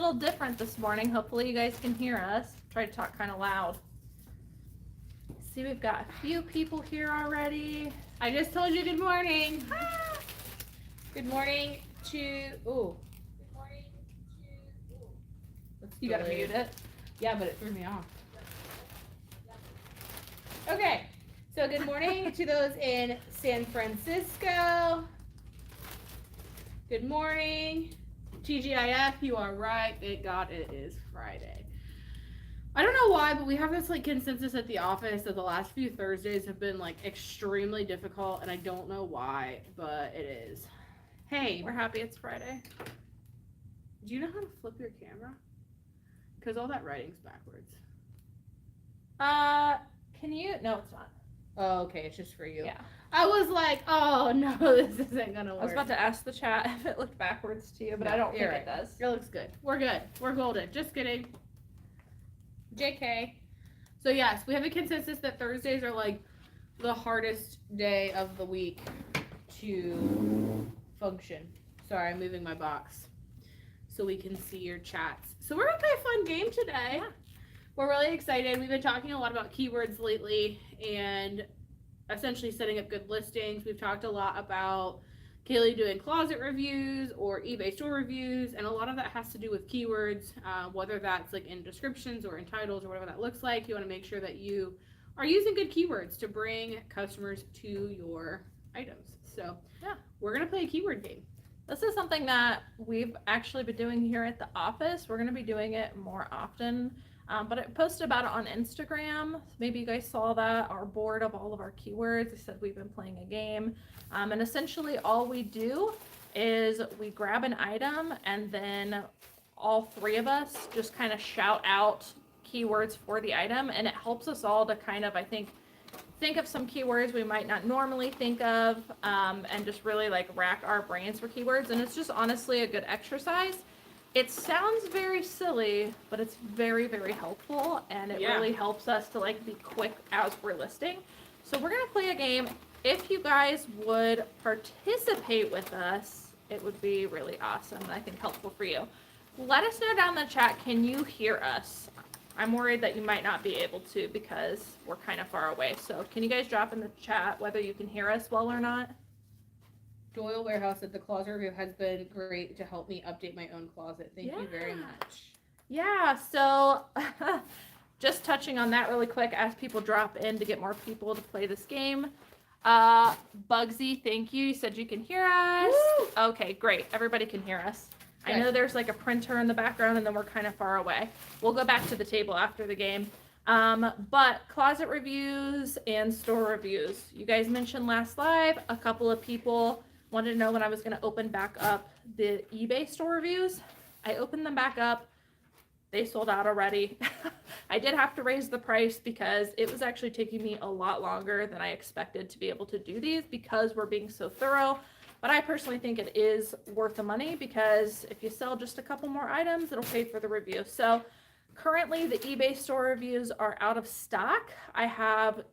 little different this morning. Hopefully you guys can hear us. Try to talk kind of loud. See, we've got a few people here already. I just told you good morning. Ah! Good morning to, ooh. Good morning to, ooh. You gotta mute it. Yeah, but it threw me off. Okay, so good morning to those in San Francisco. Good morning. TGIF, you are right. Thank God it is Friday. I don't know why, but we have this like consensus at the office that the last few Thursdays have been like extremely difficult, and I don't know why, but it is. Hey, We're happy it's Friday. do you know how to flip your camera? Because all that writing's backwards. Can you? No, it's not. Oh, okay, it's just for you. Yeah. I was like, oh no, this isn't gonna work. I was about to ask the chat if it looked backwards to you, but No, I don't think you're it right. does. It looks good. We're good. We're golden. Just kidding. JK. So yes, we have a consensus that Thursdays are like the hardest day of the week to function. Sorry, I'm moving my box so we can see your chats. So we're gonna play a fun game today. Yeah. We're really excited. We've been talking a lot about keywords lately and essentially setting up good listings. We've talked a lot about Cayley doing closet reviews or eBay store reviews, and a lot of that has to do with keywords, whether that's like in descriptions or in titles or whatever that looks like. You want to make sure that you are using good keywords to bring customers to your items. So yeah, we're gonna play a keyword game. This is something that we've actually been doing here at the office. We're going to be doing it more often. But I posted about it on Instagram. Maybe you guys saw that, our board of all of our keywords. I said we've been playing a game. And essentially all we do is we grab an item and then all three of us just kind of shout out keywords for the item. And it helps us all to kind of, I think of some keywords we might not normally think of, and just really like rack our brains for keywords. And it's just honestly a good exercise. It sounds very silly, but it's very, very helpful, and it really helps us to like be quick as we're listing. So we're gonna play a game. If you guys would participate with us, it would be really awesome and I think helpful for you. Let us know down in the chat, can you hear us? I'm worried that you might not be able to because we're kind of far away. So can you guys drop in the chat whether you can hear us well or not? Duel Warehouse said the closet review has been great to help me update my own closet. Thank you very much. Yeah, so just touching on that really quick as people drop in to get more people to play this game. Bugsy, thank you. You said you can hear us. Woo! Okay, great. Everybody can hear us. I know there's like a printer in the background and then we're kind of far away. We'll go back to the table after the game. But closet reviews and store reviews. You guys mentioned last live, a couple of people wanted to know when I was going to open back up the eBay store reviews. I opened them back up. They sold out already. I did have to raise the price because it was actually taking me a lot longer than I expected to be able to do these because we're being so thorough. But I personally think it is worth the money because if you sell just a couple more items, it'll pay for the review. So currently the eBay store reviews are out of stock. I have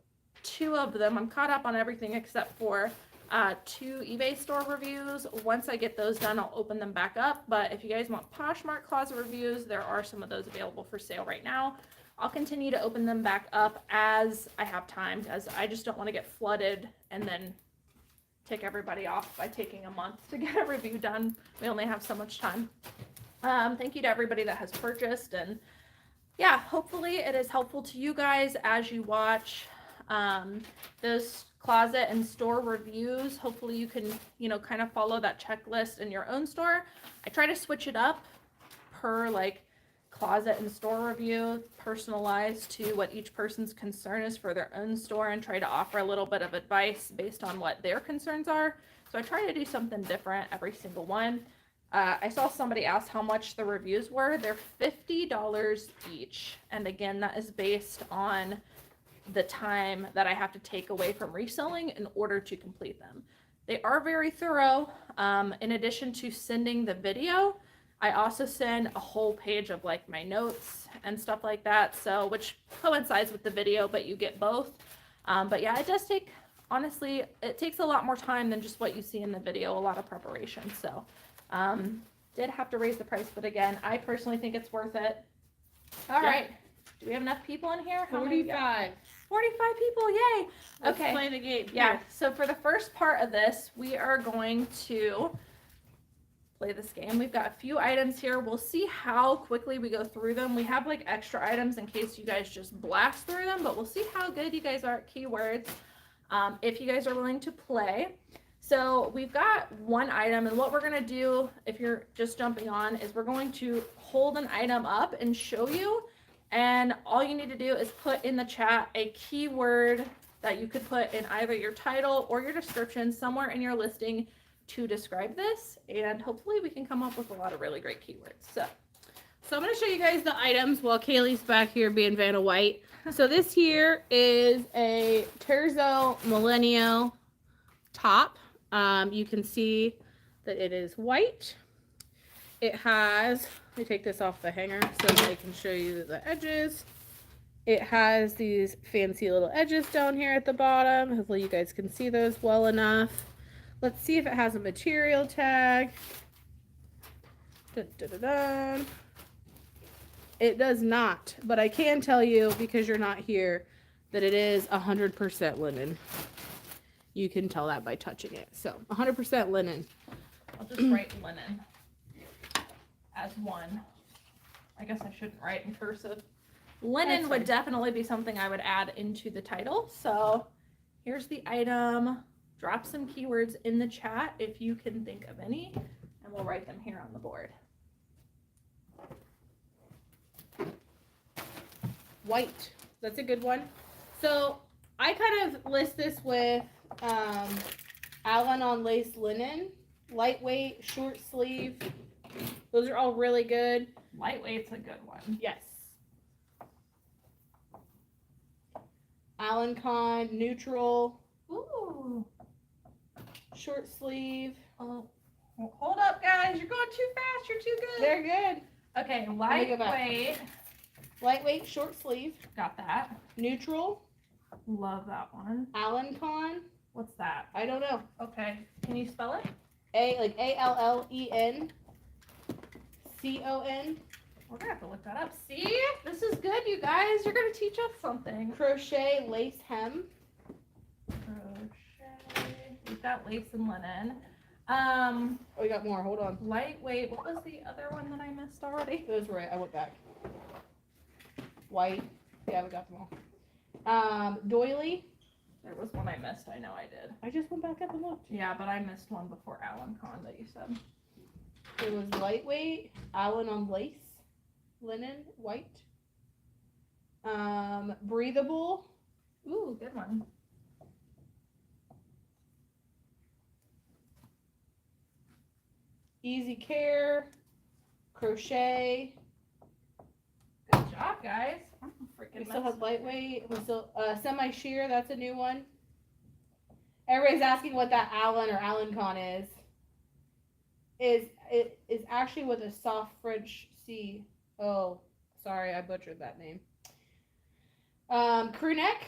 2 of them. I'm caught up on everything except for 2 eBay store reviews. Once I get those done, I'll open them back up. But if you guys want Poshmark closet reviews, there are some of those available for sale right now. I'll continue to open them back up as I have time because I just don't want to get flooded and then take everybody off by taking a month to get a review done. We only have so much time. Thank you to everybody that has purchased, and yeah, hopefully it is helpful to you guys as you watch those closet and store reviews. Hopefully you can, kind of follow that checklist in your own store. I try to switch it up per like closet and store review, personalized to what each person's concern is for their own store, and try to offer a little bit of advice based on what their concerns are. So I try to do something different every single one. I saw somebody ask how much the reviews were. They're $50 each. And again, that is based on the time that I have to take away from reselling in order to complete them. They are very thorough. In addition to sending the video, I also send a whole page of like my notes and stuff like that. So, which coincides with the video, but you get both. But yeah, it does take, honestly, it takes a lot more time than just what you see in the video, a lot of preparation. So, did have to raise the price, but again, I personally think it's worth it. All right. Do we have enough people in here? How many we got? 45. 45 people, yay. Let's Okay. play the game. Yeah, Here. so for the first part of this, we are going to play this game. We've got a few items here. We'll see how quickly we go through them. We have like extra items in case you guys just blast through them, but we'll see how good you guys are at keywords if you guys are willing to play. So we've got one item, and what we're going to do, if you're just jumping on, is we're going to hold an item up and show you. And all you need to do is put in the chat a keyword that you could put in either your title or your description somewhere in your listing to describe this. And hopefully we can come up with a lot of really great keywords. So I'm going to show you guys the items while Cayley's back here being Vanna White. So this here is a Terzo Millennial top. You can see that it is white. It has, let me take this off the hanger so that I can show you the edges. It has these fancy little edges down here at the bottom. Hopefully you guys can see those well enough. Let's see if it has a material tag. Dun, dun, dun, dun. It does not, but I can tell you, because you're not here, that it is 100% linen. You can tell that by touching it. So 100% linen. I'll just write linen as one. I guess I shouldn't write in cursive. Linen would definitely be something I would add into the title. So here's the item. Drop some keywords in the chat if you can think of any, and we'll write them here on the board. White. That's a good one. So I kind of list this with Allen on lace linen, lightweight, short sleeve. Those are all really good. Lightweight's a good one. Yes. Allen Con, neutral. Ooh. Short sleeve. Oh, well, hold up, guys. You're going too fast. You're too good. They're good. Okay, me go lightweight. Lightweight, short sleeve. Got that. Neutral. Love that one. Allen Con. What's that? I don't know. Okay. Can you spell it? Allencon. We're going to have to look that up. See? This is good, you guys. You're going to teach us something. Crochet lace hem. Crochet. We've got lace and linen. Oh, we got more. Hold on. Lightweight. What was the other one that I missed already? Those were it. I went back. White. Yeah, we got them all. Doily. There was one I missed. I know I did. I just went back up and looked. Yeah, but I missed one before Alencon that you said. It was lightweight, Allen on lace, linen, white. Breathable. Ooh, good one. Easy care, crochet. Good job, guys. I'm freaking We still messed have lightweight. We still semi-sheer. That's a new one. Everybody's asking what that Allen or Alencon is. It is actually with a soft French C. Oh, sorry, I butchered that name. Crew neck.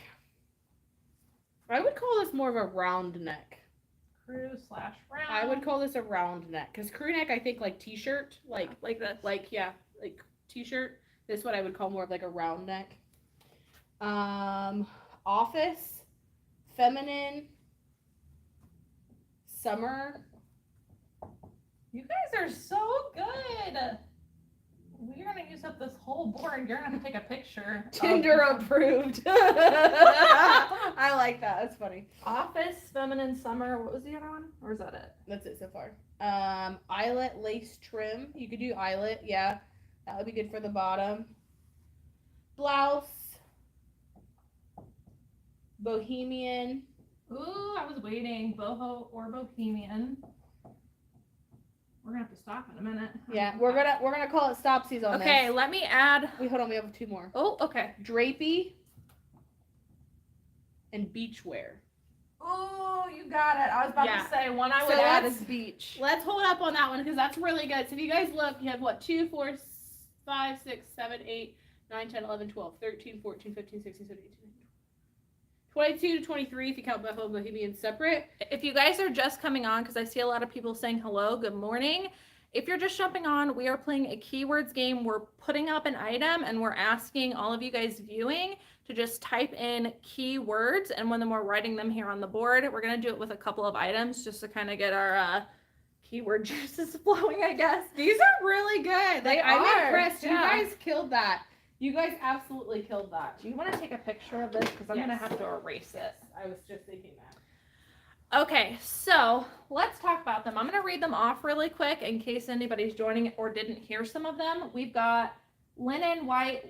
I would call this more of a round neck. Crew/round. I would call this a round neck because crew neck, I think like t-shirt, like this. like t-shirt. This one I would call more of like a round neck. Office, feminine, summer. You guys are so good. We're gonna use up this whole board. You're gonna take a picture. Tinder approved. I like that. That's funny. Office, feminine, summer. What was the other one? Or is that it? That's it so far. Eyelet lace trim. You could do eyelet. Yeah, that would be good for the bottom. Blouse. Bohemian. Ooh, I was waiting. Boho or bohemian. We're gonna have to stop in a minute. Yeah, we're gonna call it stopsies on this. Okay, let me add. Wait, hold on. We have two more. Oh, okay. Drapey and beachwear. Oh, you got it. I was about Yeah. to say one I would So add let's- is beach. Let's hold up on that one because that's really good. So if you guys look, you have what? 2, 4, 5, 6, 7, 8, 9, 10, 11, 12, 13, 14, 15, 16, 17, 18, 22 to 23 if you count Buffalo and Bohemian separate. If you guys are just coming on, because I see a lot of people saying hello, good morning. If you're just jumping on, we are playing a keywords game. We're putting up an item and we're asking all of you guys viewing to just type in keywords, and when we're writing them here on the board, we're going to do it with a couple of items just to kind of get our keyword juices flowing, I guess. These are really good. They I'm are, impressed. yeah. You guys killed that. You guys absolutely killed that. Do you want to take a picture of this? Because I'm Yes. going to have to erase it. I was just thinking that. Okay, so let's talk about them. I'm going to read them off really quick in case anybody's joining or didn't hear some of them. We've got linen, white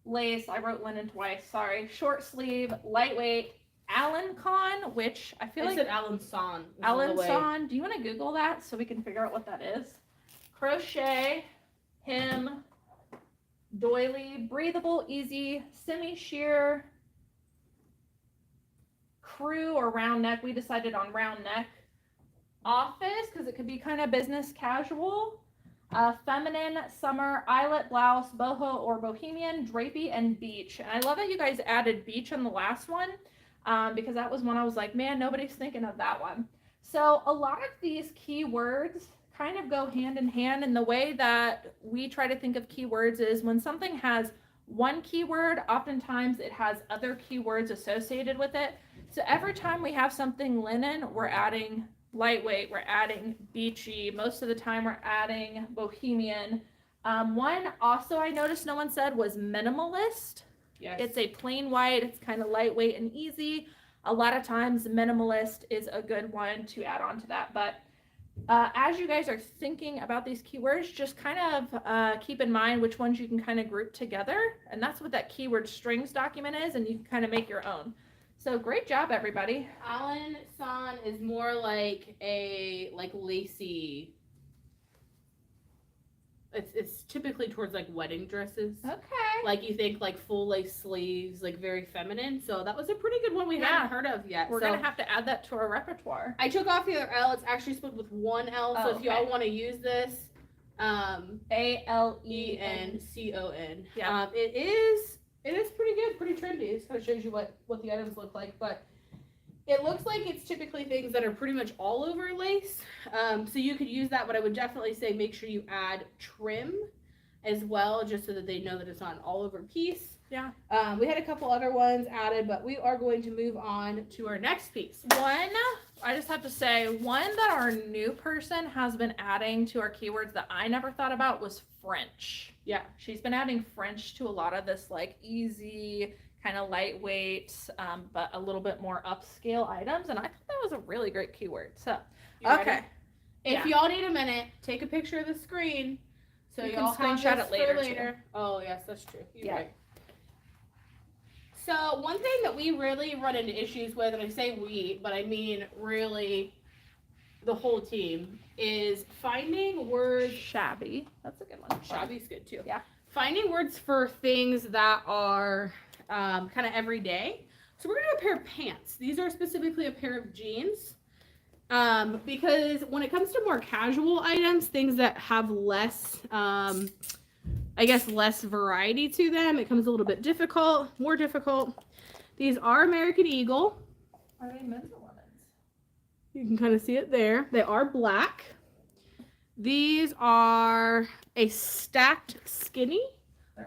lace. I wrote linen twice, sorry. Short sleeve, lightweight, Alencon, which I feel It like... said Alençon. Alençon. Do you want to Google that so we can figure out what that is? Crochet, hem, doily, breathable, easy, semi-sheer, crew or round neck. We decided on round neck. Office, because it could be kind of business casual. Feminine, summer, eyelet, blouse, boho or bohemian, drapey, and beach. And I love that you guys added beach on the last one, because that was one I was like, man, nobody's thinking of that one. So a lot of these keywords kind of go hand in hand, and the way that we try to think of keywords is when something has one keyword, oftentimes it has other keywords associated with it. So every time we have something linen, we're adding lightweight, we're adding beachy. Most of the time we're adding bohemian. One also I noticed no one said was minimalist. Yes. It's a plain white, it's kind of lightweight and easy. A lot of times minimalist is a good one to add on to that. But as you guys are thinking about these keywords, just kind of keep in mind which ones you can kind of group together. And that's what that keyword strings document is, and you can kind of make your own. So great job, everybody. Alençon is more like a lacy. It's typically towards like wedding dresses. Okay. Like you think like full lace sleeves, like very feminine. So that was a pretty good one we hadn't heard of yet. We're gonna have to add that to our repertoire. I took off the other L. It's actually spelled with one L. So if y'all want to use this, Alencon. Yeah. It is pretty good, pretty trendy. It kind of shows you what the items look like, but it looks like it's typically things that are pretty much all over lace. So you could use that, but I would definitely say make sure you add trim as well, just so that they know that it's not an all over piece. Yeah. We had a couple other ones added, but we are going to move on to our next piece. I just have to say, one that our new person has been adding to our keywords that I never thought about was French. Yeah, she's been adding French to a lot of this like easy, kind of lightweight, but a little bit more upscale items. And I thought that was a really great keyword. So, okay. If y'all need a minute, take a picture of the screen so you y'all can screenshot it later. Oh, yes, that's true. You're yeah. right. So one thing that we really run into issues with, and I say we, but I mean really the whole team, is finding words. Shabby. That's a good one. Shabby's good too. Yeah. Finding words for things that are kind of everyday. So we're going to do a pair of pants. These are specifically a pair of jeans. Because when it comes to more casual items, things that have less, less variety to them, it comes a little bit more difficult. These are American Eagle. Are they men's or women's? You can kind of see it there. They are black. These are a stacked skinny.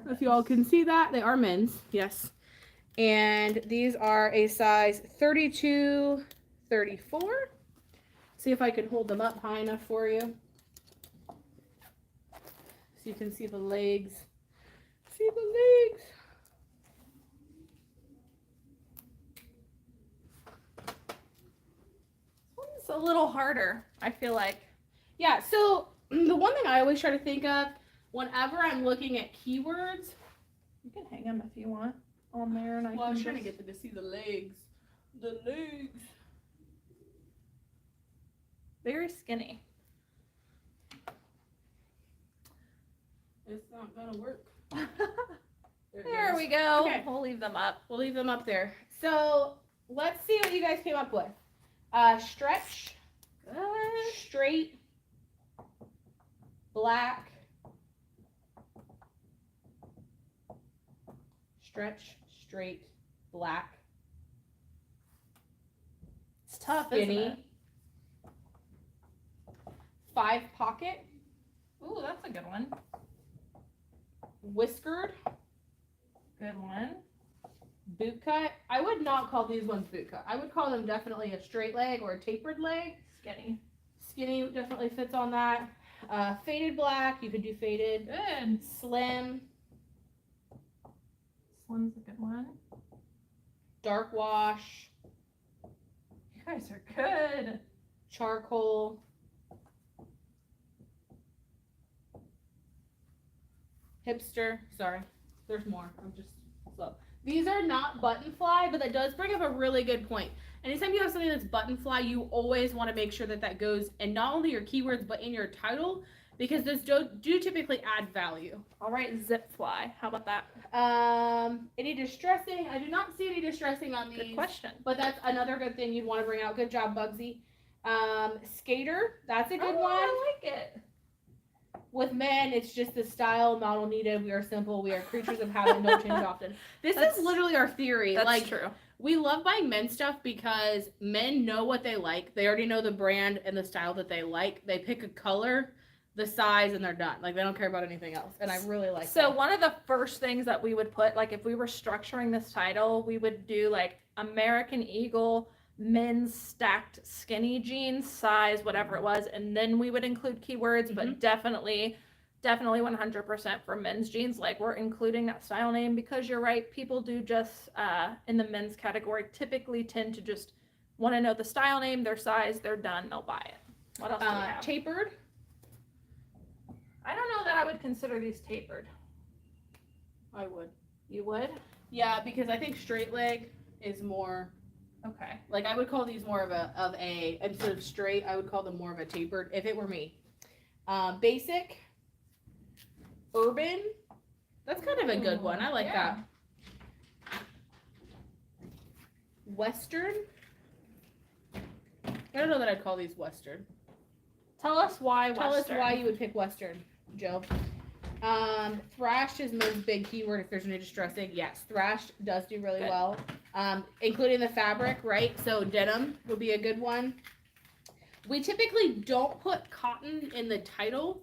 If you all can see that, they are men's. Yes. And these are a size 32, 34. See if I can hold them up high enough for you. So you can see the legs. See the legs. It's a little harder, I feel like. Yeah, so the one thing I always try to think of whenever I'm looking at keywords. You can hang them if you want on there. And I'm trying to get them to see the legs. The legs. Very skinny. It's not gonna work. There we go. Okay. We'll leave them up. We'll leave them up there. So let's see what you guys came up with. Stretch, straight, black, stretch, straight, black. It's tough, skinny, isn't it? 5 pocket, that's a good one. Whiskered. Good one. Boot cut. I would not call these ones boot cut. I would call them definitely a straight leg or a tapered leg. Skinny. Skinny definitely fits on that. Faded black. You could do faded. Good. Slim. Slim's a good one. Dark wash. You guys are good. Charcoal. Hipster. Sorry. There's more. I'm just slow. These are not button fly, but that does bring up a really good point. Anytime you have something that's button fly, you always want to make sure that that goes in not only your keywords, but in your title, because those do typically add value. All right, zip fly. How about that? Any distressing? I do not see any distressing on these. Good question. But that's another good thing you'd want to bring out. Good job, Bugsy. Skater. That's a good one. I like it. With men, it's just the style, model needed. We are simple. We are creatures of habit and don't change often. This is literally our theory. That's like, true. we love buying men's stuff because men know what they like. They already know the brand and the style that they like. They pick a color, the size, and they're done. Like, they don't care about anything else. And I really like that. So one of the first things that we would put, like if we were structuring this title, we would do like American Eagle, men's stacked skinny jeans, size, whatever it was. And then we would include keywords, but definitely 100% for men's jeans. Like, we're including that style name because you're right. People do just, in the men's category, typically tend to just want to know the style name, their size, they're done, they'll buy it. What else do we have? Tapered. I don't know that I would consider these tapered. I would. You would? Yeah, because I think straight leg is more, Okay. like, I would call these more of a instead of straight, I would call them more of a tapered if it were me. Basic. Urban. That's kind of a good one. I like that. Western. I don't know that I'd call these Western. Tell us why Tell us Western. why you would pick Western, Joe. Thrash is most big keyword if there's any distressing. Yes, thrash does do really Good. well. Including the fabric, right? So denim would be a good one. We typically don't put cotton in the title,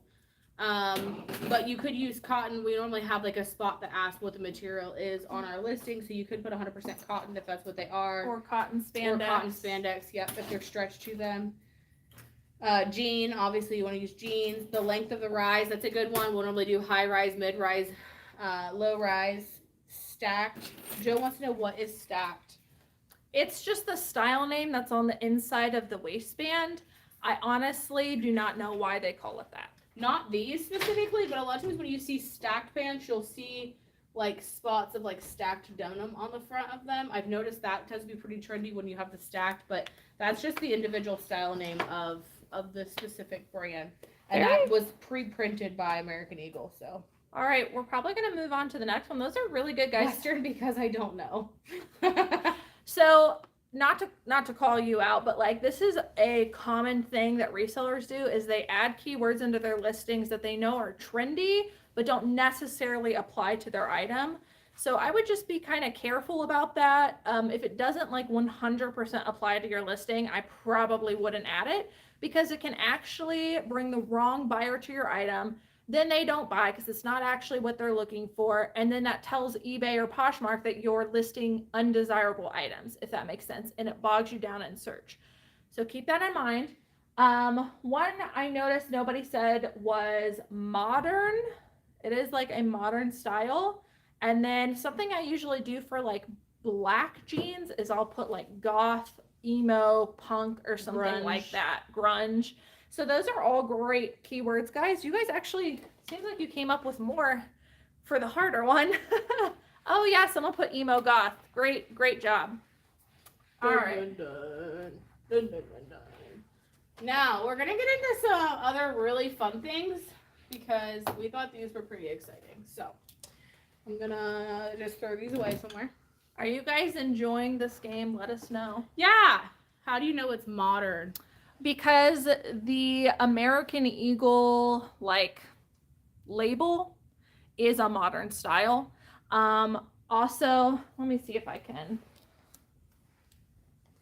but you could use cotton. We normally have like a spot that asks what the material is on our listing, so you could put 100% cotton if that's what they are. Or cotton spandex. Or cotton spandex, yep, if they're stretched to them. Jean, obviously you want to use jeans. The length of the rise, that's a good one. We'll normally do high rise, mid rise, low rise, stacked. Joe wants to know what is stacked. It's just the style name that's on the inside of the waistband. I honestly do not know why they call it that. Not these specifically, but a lot of times when you see stacked pants, you'll see like spots of like stacked denim on the front of them. I've noticed that tends to be pretty trendy when you have the stacked, but that's just the individual style name of the specific brand. And that was pre-printed by American Eagle, so. All right, we're probably going to move on to the next one. Those are really good, guys. Western, because I don't know. So, not to call you out, but like this is a common thing that resellers do is they add keywords into their listings that they know are trendy, but don't necessarily apply to their item. So I would just be kind of careful about that. If it doesn't like 100% apply to your listing, I probably wouldn't add it because it can actually bring the wrong buyer to your item. Then they don't buy because it's not actually what they're looking for. And then that tells eBay or Poshmark that you're listing undesirable items, if that makes sense. And it bogs you down in search. So keep that in mind. One I noticed nobody said was modern. It is like a modern style. And then something I usually do for like black jeans is I'll put like goth, emo, punk, or something Grunge. like that. Grunge. So those are all great keywords. Guys, you guys actually, seems like you came up with more for the harder one. Oh yeah, someone put emo goth. Great job. All right. Dun. Now, we're going to get into some other really fun things because we thought these were pretty exciting. So, I'm going to just throw these away somewhere. Are you guys enjoying this game? Let us know. Yeah. How do you know it's modern? Because the American Eagle like label is a modern style. Also, let me see if I can.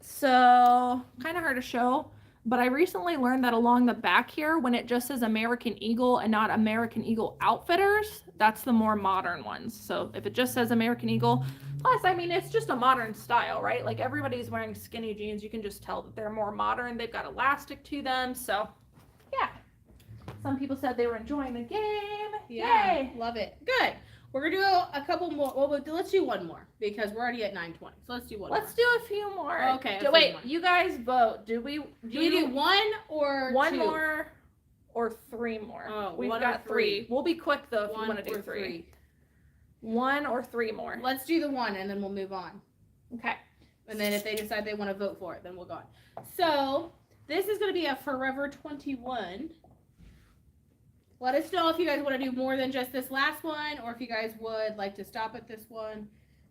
So kind of hard to show, But I recently learned that along the back here, when it just says American Eagle and not American Eagle Outfitters, that's the more modern ones. So if it just says American Eagle, plus, I mean, it's just a modern style, right? Like everybody's wearing skinny jeans. You can just tell that they're more modern. They've got elastic to them. So, yeah. Some people said they were enjoying the game. Yeah, Yay. love it. Good. We're gonna do a couple more. Well, let's do one more because we're already at 9:20. So let's do one. Let's do a few more. Okay, a Do, few wait, more. you guys vote. Do we do one or one two? more or three more? Oh, We've one or got three. three. We'll be quick though if you One want to do or three. One or three more. Let's do the one and then we'll move on. Okay. And then if they decide they want to vote for it, then we'll go on. So this is going to be a Forever 21. Let us know if you guys want to do more than just this last one, or if you guys would like to stop at this one.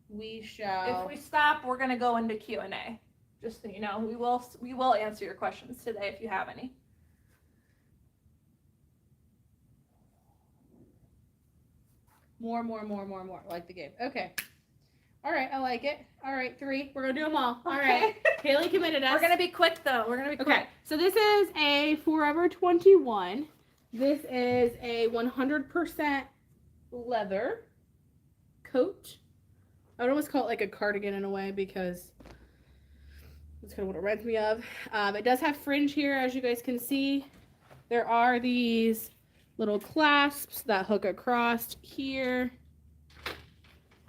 We shall. If we stop, we're gonna go into Q&A. Just so you know, we will answer your questions today if you have any. More. Like the game. Okay. All right, I like it. All right, 3. We're gonna do them all. All right. Cayley committed us. We're gonna be quick though. We're gonna be quick. Okay, so this is a Forever 21. This is a 100% leather coat. I would almost call it like a cardigan in a way because that's kind of what it reminds me of. It does have fringe here, as you guys can see. There are these little clasps that hook across here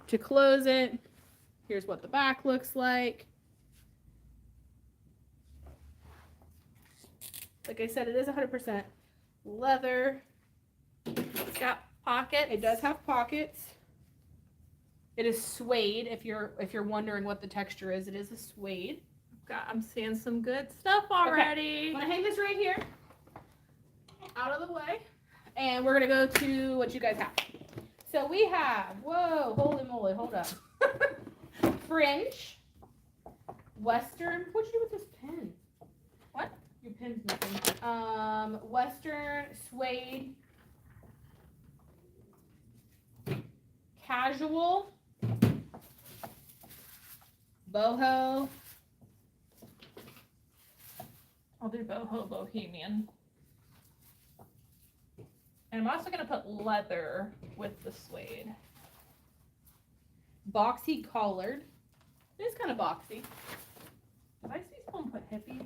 to close it. Here's what the back looks like. Like I said, it is 100% leather. It's got pockets. It does have pockets. It is suede. If you're wondering what the texture is, it is a suede. I'm seeing some good stuff already. I'm gonna hang this right here, out of the way, and we're gonna go to what you guys have. So we have, whoa, holy moly, hold up. Fringe, Western. What'd you do with this pen? What? Your pen's nothing. Western suede, casual, boho. I'll do boho bohemian. And I'm also gonna put leather with the suede. Boxy collared. It is kind of boxy. Did I see someone put hippie?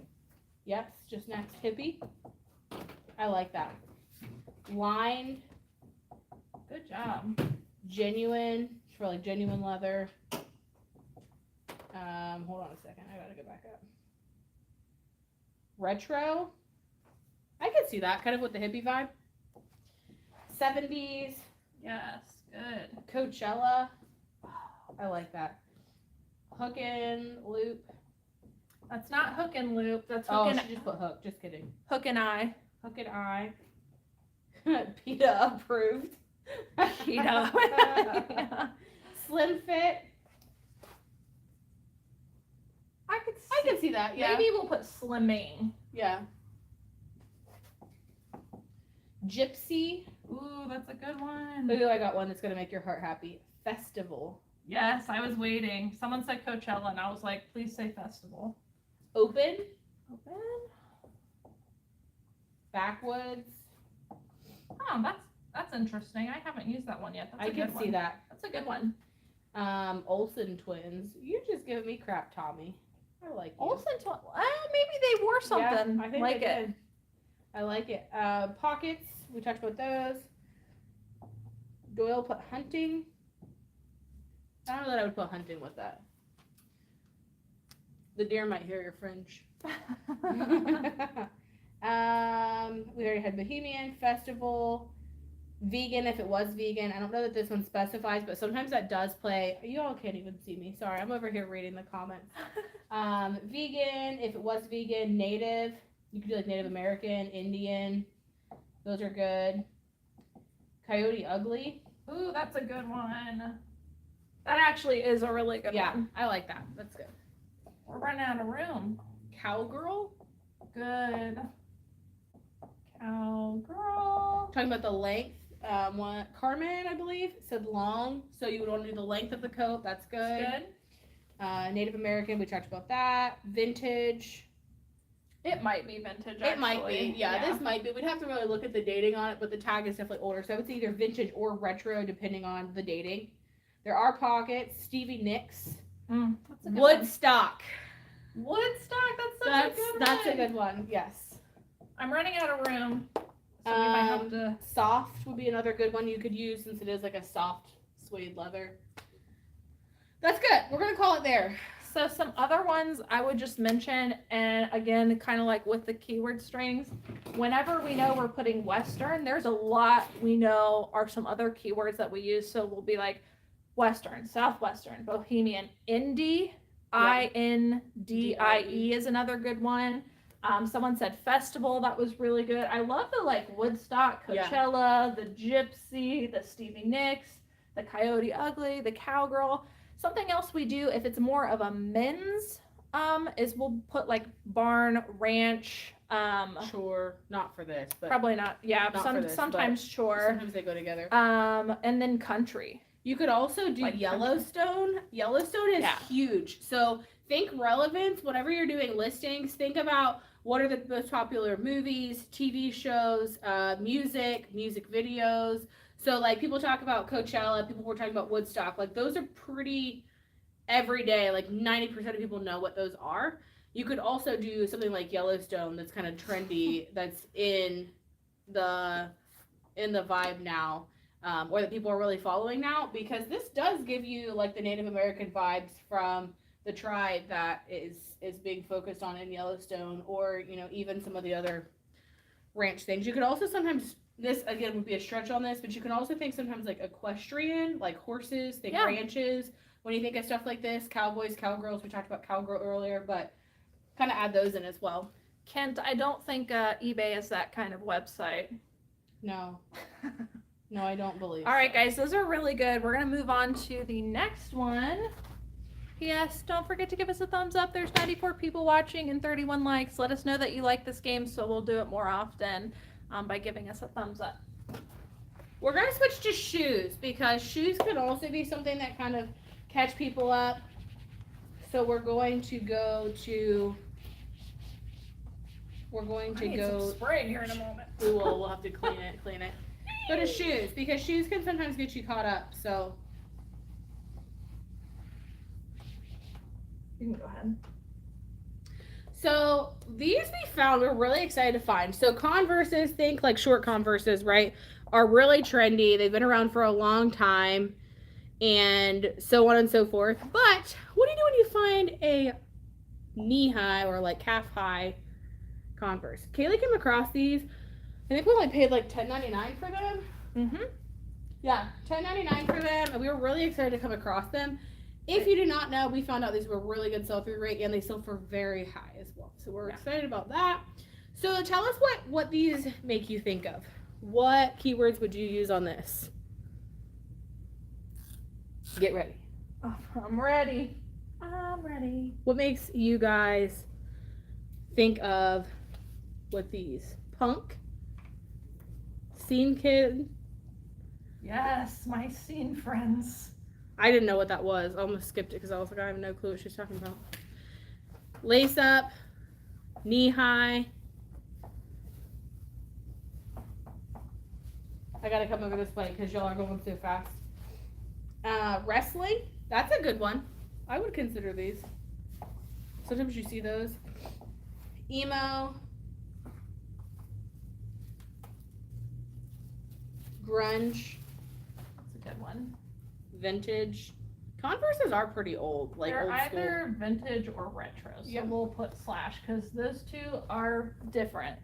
Yes, just next hippie. I like that. Lined, Good job. genuine. It's for like genuine leather. Hold on a second. I gotta go back up. Retro. I could see that kind of with the hippie vibe. 70s. Yes, good. Coachella. I like that. Hook and loop. That's not hook and loop. That's Oh, hook she just put hook. Just kidding. hook and eye. Hook and eye. PETA approved. PETA. Yeah. Slim fit. I can see that. Yeah. Maybe we'll put slimming. Yeah. Gypsy. Ooh, that's a good one. Ooh, I got one that's gonna make your heart happy. Festival. Yes, I was waiting. Someone said Coachella, and I was like, please say festival. Open. Open. Backwoods. Oh, that's interesting. I haven't used that one yet. That's I a good can one. see that. That's a good one. Olsen twins. You're just giving me crap, Tommy. I like you. Olsen, maybe they wore something Yeah, I think like they it. did. I like it. Pockets. We talked about those. Duel put hunting. I don't know that I would put hunting with that. The deer might hear your fringe. We already had Bohemian, Festival, Vegan if it was vegan. I don't know that this one specifies, but sometimes that does play. You all can't even see me. Sorry, I'm over here reading the comments. Vegan if it was vegan. Native. You could do like Native American, Indian. Those are good. Coyote Ugly. Ooh, that's a good one. That actually is a really good Yeah, one. I like that. That's good. We're running out of room. Cowgirl. Good. Cowgirl. Talking about the length. Carmen, I believe, said long. So you would want to do the length of the coat. That's good. Good. Native American, we talked about that. Vintage. It might be vintage, It might be. actually. Yeah, this might be. We'd have to really look at the dating on it, but the tag is definitely older. So I would say either vintage or retro, depending on the dating. There are pockets. Stevie Nicks. That's a good Woodstock. one. Woodstock, that's a good one. That's a good one, yes. I'm running out of room. So we might have to... Soft would be another good one you could use since it is like a soft suede leather. That's good. We're going to call it there. So some other ones I would just mention, and again, kind of like with the keyword strings, whenever we know we're putting Western, there's a lot we know are some other keywords that we use. So we'll be like Western, Southwestern, Bohemian, Indie, INDIE is another good one. Someone said festival, that was really good. I love the like Woodstock, Coachella, the Gypsy, the Stevie Nicks, the Coyote Ugly, the Cowgirl. Something else we do if it's more of a men's is we'll put like barn, ranch. Sure, not for this, but Probably not. Yeah, sometimes sure. Sometimes they go together. And then country. You could also do Like Yellowstone. Yellowstone is huge. So think relevance. Whenever you're doing listings, think about what are the most popular movies, TV shows, music videos. So like people talk about Coachella, people were talking about Woodstock. Like those are pretty everyday. Like 90% of people know what those are. You could also do something like Yellowstone that's kind of trendy, that's in the vibe now. Or that people are really following now, because this does give you like the Native American vibes from the tribe that is being focused on in Yellowstone, or even some of the other ranch things. You could also sometimes, this again would be a stretch on this, but you can also think sometimes like equestrian, like horses, think ranches when you think of stuff like this, cowboys, cowgirls. We talked about cowgirl earlier, but kind of add those in as well. Kent, I don't think eBay is that kind of website. No. No, I don't believe. All right, guys, those are really good. We're going to move on to the next one. P.S. Don't forget to give us a thumbs up. There's 94 people watching and 31 likes. Let us know that you like this game, so we'll do it more often by giving us a thumbs up. We're going to switch to shoes, because shoes can also be something that kind of catch people up. So we're going to go to... some spray here in a moment. We'll have to clean it. Go to shoes, because shoes can sometimes get you caught up, so. You can go ahead. So these we're really excited to find. So Converses, think like short Converses, right, are really trendy. They've been around for a long time, and so on and so forth. But what do you do when you find a knee-high or like calf-high Converse? Cayley came across these. I think we only paid like $10.99 for them. Mm-hmm. Yeah, $10.99 for them, and we were really excited to come across them. If you do not know, we found out these were really good sell-through rate, and they sell for very high as well. So we're excited about that. So tell us what these make you think of. What keywords would you use on this? Get ready. Oh, I'm ready. I'm ready. What makes you guys think of with these? Punk? Scene kid? Yes, my scene friends. I didn't know what that was. I almost skipped it because I was like, I have no clue what she's talking about. Lace up, knee high. I gotta come over this way because y'all are going so fast. Wrestling, that's a good one. I would consider these. Sometimes you see those. Emo. Grunge. That's a good one. Vintage. Converses are pretty old, like they're old school. either vintage or retro, so we'll put slash because those two are different.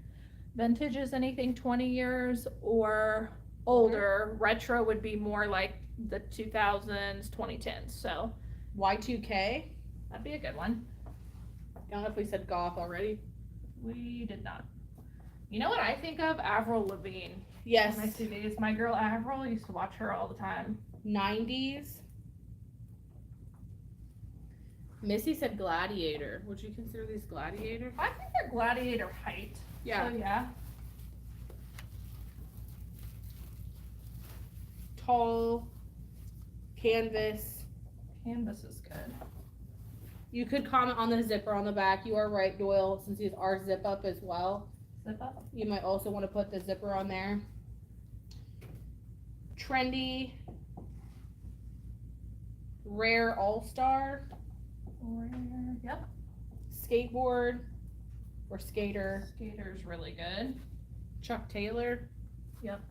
Vintage is anything 20 years or older. Retro would be more like the 2000s, 2010s. So Y2K. That'd be a good one. I don't know if we said goth already. We did not. You know what I think of? Avril Lavigne. Yes. When I see these, my girl Avril, used to watch her all the time. 90s. Missy said gladiator. Would you consider these gladiator? I think they're gladiator height. Yeah. So yeah. Tall. Canvas. Canvas is good. You could comment on the zipper on the back. You are right, Duel, since these are zip up as well. Zip up. You might also want to put the zipper on there. Trendy, rare all-star, Yep. skateboard or skater, Skater's really good. Chuck Taylor. Yep.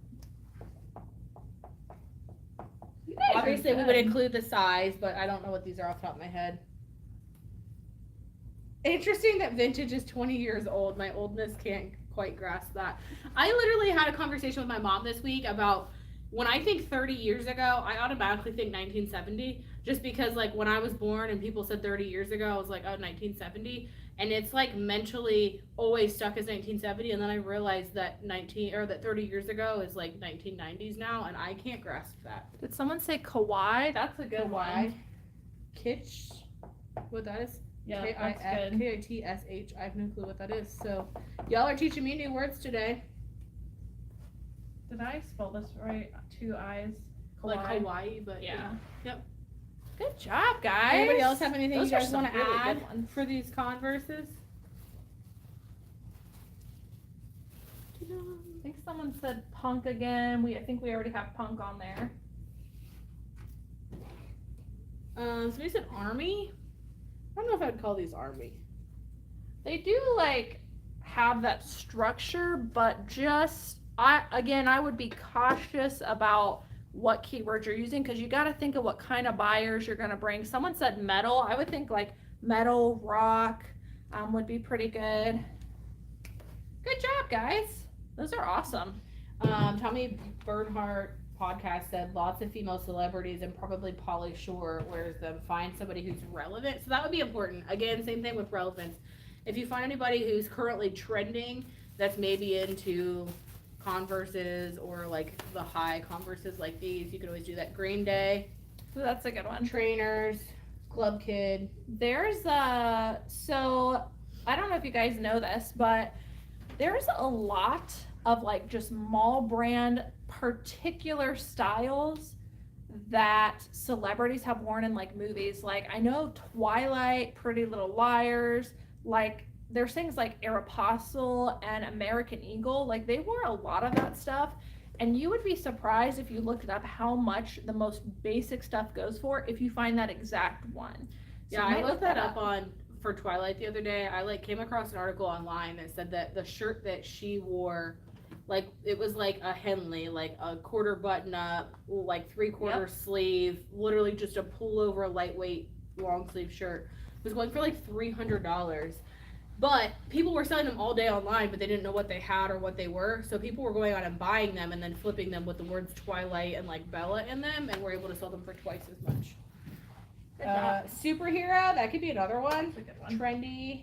Obviously, we would include the size, but I don't know what these are off the top of my head. Interesting that vintage is 20 years old. My oldness can't quite grasp that. I literally had a conversation with my mom this week about when I think 30 years ago, I automatically think 1970, just because like when I was born and people said 30 years ago, I was like, oh, 1970. And it's like mentally always stuck as 1970. And then I realized that 30 years ago is like 1990s now. And I can't grasp that. Did someone say kawaii? That's a good one. Kitsch. What that is? Yeah, that's good. Kitsh. I have no clue what that is. So y'all are teaching me new words today. Did I spell this right? 2 eyes. Like Hawaii, but yeah. Yep. Good job, guys. Anybody else have anything Those you are guys some want to really add good ones. for these Converses? I think someone said punk again. I think we already have punk on there. Somebody said army. I don't know if I'd call these army. They do like have that structure, but just I would be cautious about what keywords you're using because you got to think of what kind of buyers you're going to bring. Someone said metal. I would think like metal, rock would be pretty good. Good job, guys. Those are awesome. Tommy Bernhardt podcast said lots of female celebrities and probably Pauly Shore wears them. Find somebody who's relevant. So that would be important. Again, same thing with relevance. If you find anybody who's currently trending that's maybe into Converses or like the high Converses like these, you could always do that. Green Day. So that's a good one. Trainers, Club Kid. There's so I don't know if you guys know this, but there's a lot of like just mall brand particular styles that celebrities have worn in like movies. Like I know Twilight, Pretty Little Liars, like there's things like Aeropostale and American Eagle, like they wore a lot of that stuff, and you would be surprised if you looked it up how much the most basic stuff goes for if you find that exact one. So Yeah, I looked that up for Twilight the other day. I came across an article online that said that the shirt that she wore, like it was like a Henley, like a quarter button up, like 3/4 sleeve, literally just a pullover lightweight long sleeve shirt, was going for like $300. But people were selling them all day online, but they didn't know what they had or what they were. So people were going out and buying them and then flipping them with the words Twilight and like Bella in them, and were able to sell them for twice as much. Superhero, that could be another one. That's a good one. Trendy.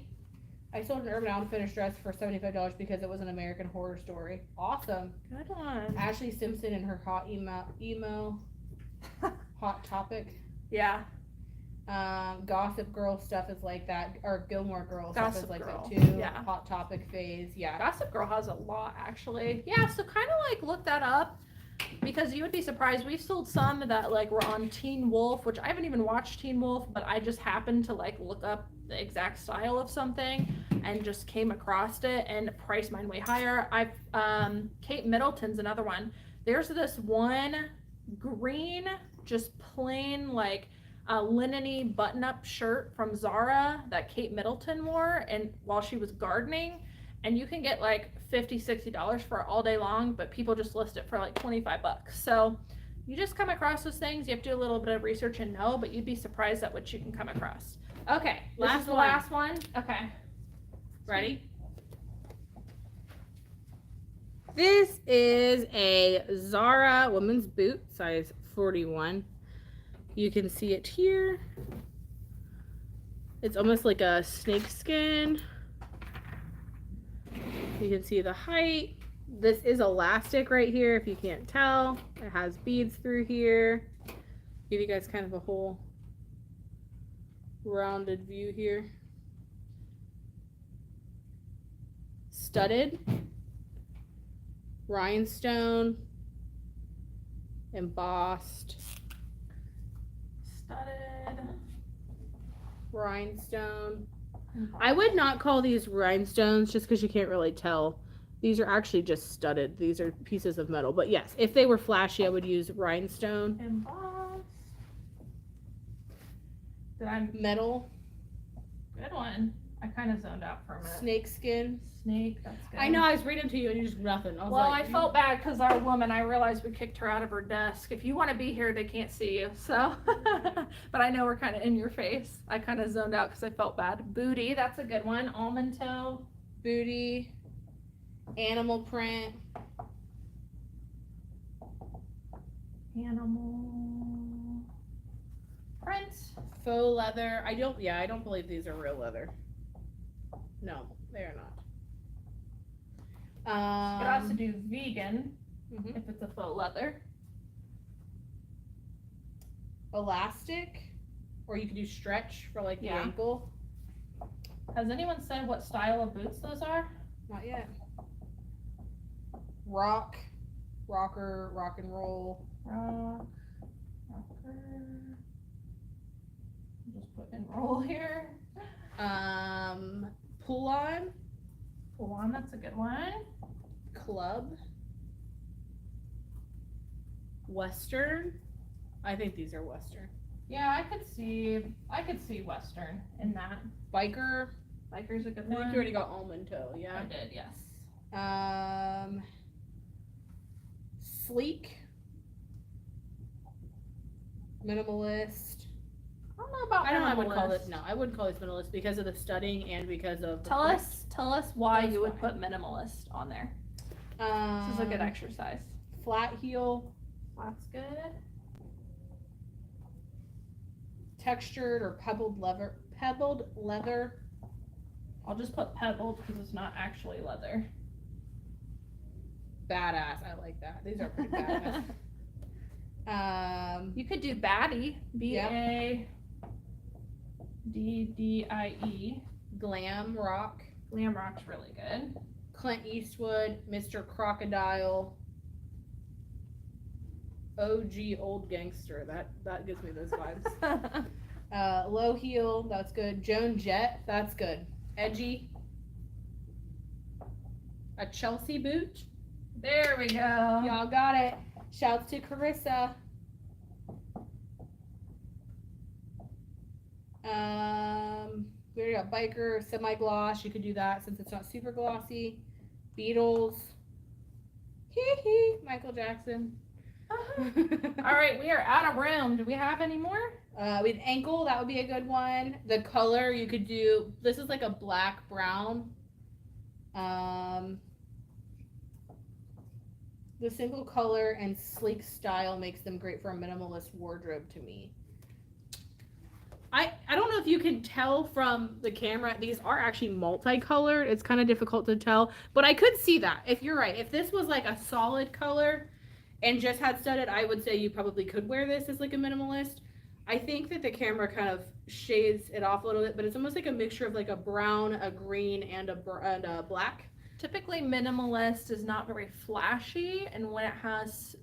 I sold an Urban Outfitters dress for $75 because it was an American Horror Story. Awesome. Good one. Ashley Simpson and her hot emo hot topic. Yeah. Gossip Girl stuff is like that, or Gilmore Girl Gossip stuff is like Girl. that too. Yeah. Hot Topic phase, yeah. Gossip Girl has a lot actually. Yeah, so kind of like look that up because you would be surprised. We've sold some that like were on Teen Wolf, which I haven't even watched Teen Wolf, but I just happened to like look up the exact style of something and just came across it and priced mine way higher. Kate Middleton's another one. There's this one green, just plain like a linen-y button-up shirt from Zara that Kate Middleton wore and while she was gardening, and you can get like $50-$60 for it all day long, but people just list it for like $25. So you just come across those things. You have to do a little bit of research and know, but you'd be surprised at what you can come across. Okay, this is the last one. Okay, Ready? This is a Zara women's boot, size 41. You can see it here. It's almost like a snake skin. You can see the height. This is elastic right here, if you can't tell. It has beads through here. Give you guys kind of a whole rounded view here. Studded, rhinestone, embossed. studded. rhinestone. I would not call these rhinestones just because you can't really tell. These are actually just studded. These are pieces of metal. But yes, if they were flashy, I would use rhinestone. Embossed. Did I? Metal. Good one. I kind of zoned out for a minute. Snake skin. Snake. That's good. I know. I was reading to you and you just nothing. I felt bad because our woman, I realized we kicked her out of her desk. If you want to be here, they can't see you. So, but I know we're kind of in your face. I kind of zoned out because I felt bad. Booty. That's a good one. Almond toe. Booty. Animal print. Animal print. Faux leather. I don't believe these are real leather. No, they are not. You could also do vegan if it's a faux leather. Elastic, or you could do stretch for like the ankle. Has anyone said what style of boots those are? Not yet. Rocker, rock and roll. Rocker. Just put in roll here. Pull on. Pull on, that's a good one. Club. Western. I think these are Western. Yeah, I could see Western in that. Biker. Biker's a good I one. think you already got almond toe, yeah. I did, yes. Sleek. Minimalist. I don't know about minimalist. I wouldn't call this. No, I wouldn't call this minimalist because of the studding and because of. Tell us why you would put minimalist on there. This is a good exercise. Flat heel. That's good. Textured or pebbled leather. I'll just put pebbled because it's not actually leather. Badass. I like that. These are pretty badass. You could do baddie. BADDIE. Glam rock. Glam rock's really good. Clint Eastwood. Mr. Crocodile. OG old gangster. That gives me those vibes. Low heel. That's good. Joan Jett. That's good. Edgy. A Chelsea boot. There we go. Y'all got it. Shouts to Carissa. We already got biker, semi-gloss. You could do that since it's not super glossy. Beatles. Hee hee. Michael Jackson. All right, we are out of room. Do we have any more? We had ankle. That would be a good one. The color you could do. This is like a black brown. The single color and sleek style makes them great for a minimalist wardrobe to me. I don't know if you can tell from the camera. These are actually multicolored. It's kind of difficult to tell, but I could see that. If you're right, if this was like a solid color and just had studded, I would say you probably could wear this as like a minimalist. I think that the camera kind of shades it off a little bit, but it's almost like a mixture of like a brown, a green, and a black. Typically, minimalist is not very flashy, and when it has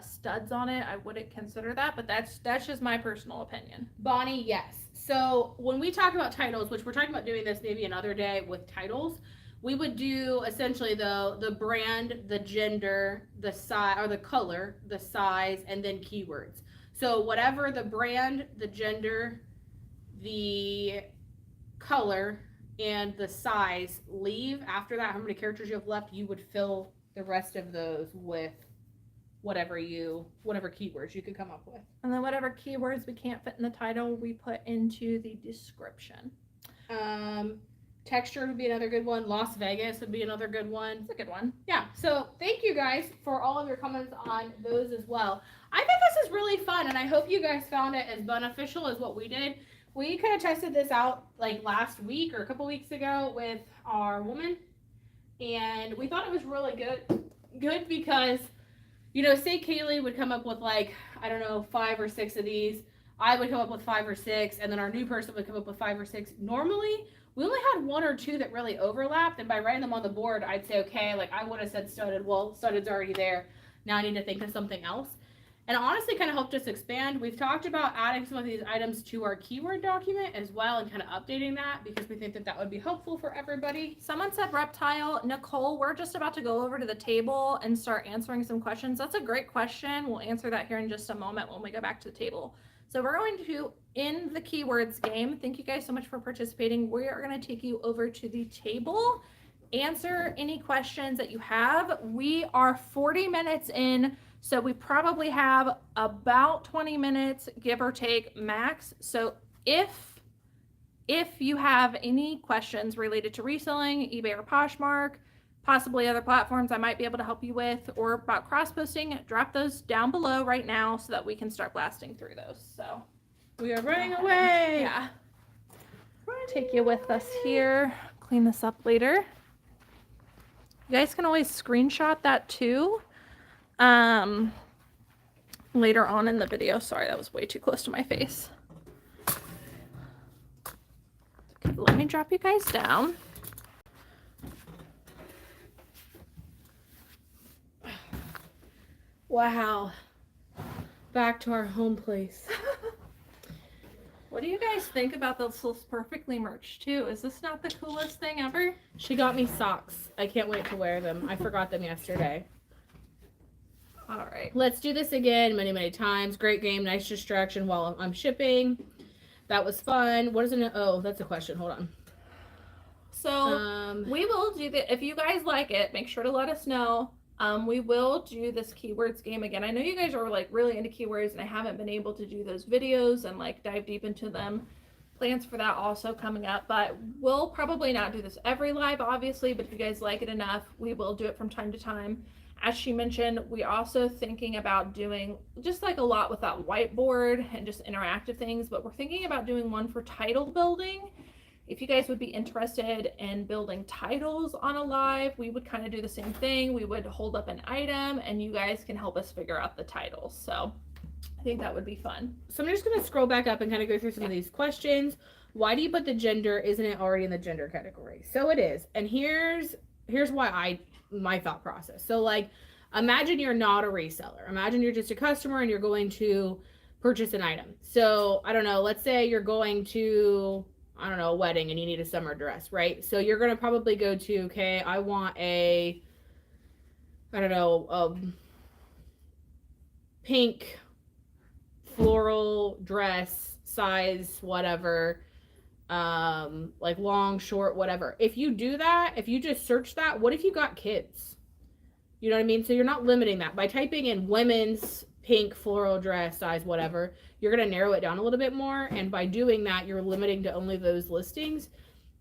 studs on it, I wouldn't consider that, but that's just my personal opinion. Bonnie, yes. So when we talk about titles, which we're talking about doing this maybe another day with titles, we would do essentially the brand, the gender, the size, or the color, the size, and then keywords. So whatever the brand, the gender, the color, and the size leave after that, how many characters you have left, you would fill the rest of those with whatever keywords you could come up with. And then whatever keywords we can't fit in the title, we put into the description. Texture would be another good one. Las Vegas would be another good one. It's a good one. Yeah, so thank you guys for all of your comments on those as well. I think this is really fun, and I hope you guys found it as beneficial as what we did. We kind of tested this out like last week or a couple weeks ago with our woman, and we thought it was really good because, you know, say Cayley would come up with like, I don't know, 5 or 6 of these. I would come up with 5 or 6, and then our new person would come up with 5 or 6. Normally, we only had 1 or 2 that really overlapped, and by writing them on the board, I'd say, okay, like I would have said studded. Well, studded's already there. Now I need to think of something else. and honestly kind of helped us expand. We've talked about adding some of these items to our keyword document as well and kind of updating that because we think that that would be helpful for everybody. Someone said reptile. Nicole, we're just about to go over to the table and start answering some questions. That's a great question. We'll answer that here in just a moment when we go back to the table. So we're going to end the keywords game. Thank you guys so much for participating. We are going to take you over to the table, answer any questions that you have. We are 40 minutes in. So we probably have about 20 minutes, give or take, max. So if you have any questions related to reselling, eBay or Poshmark, possibly other platforms I might be able to help you with, or about cross-posting, drop those down below right now so that we can start blasting through those. So we are running away. Yeah. Take you with us here. Clean this up later. You guys can always screenshot that too. Later on in the video. Sorry, that was way too close to my face. Okay, let me drop you guys down. Wow. Back to our home place. What do you guys think about this perfectly merch too? Is this not the coolest thing ever? She got me socks. I can't wait to wear them. I forgot them yesterday. All right. Let's do this again many, many times. Great game. Nice distraction while I'm shipping. That was fun. What is it? Oh, that's a question. Hold on. So we will do that. If you guys like it, make sure to let us know. We will do this keywords game again. I know you guys are like really into keywords and I haven't been able to do those videos and like dive deep into them. Plans for that also coming up, but we'll probably not do this every live, obviously, but if you guys like it enough, we will do it from time to time. As she mentioned, we also thinking about doing just like a lot with that whiteboard and just interactive things, but we're thinking about doing one for title building. If you guys would be interested in building titles on a live, we would kind of do the same thing. We would hold up an item and you guys can help us figure out the titles. So I think that would be fun. So I'm just going to scroll back up and kind of go through some of these questions. Why do you put the gender? Isn't it already in the gender category? So it is. And here's why my thought process. So like, imagine you're not a reseller. Imagine you're just a customer and you're going to purchase an item. So I don't know, let's say you're going to, I don't know, a wedding and you need a summer dress, right? So you're going to probably go to, okay, I want a, I don't know, pink floral dress, size, whatever, like long, short, whatever. If you do that, if you just search that, what if you got kids? You know what I mean? So you're not limiting that. By typing in women's pink floral dress, size, whatever, you're going to narrow it down a little bit more. And by doing that, you're limiting to only those listings.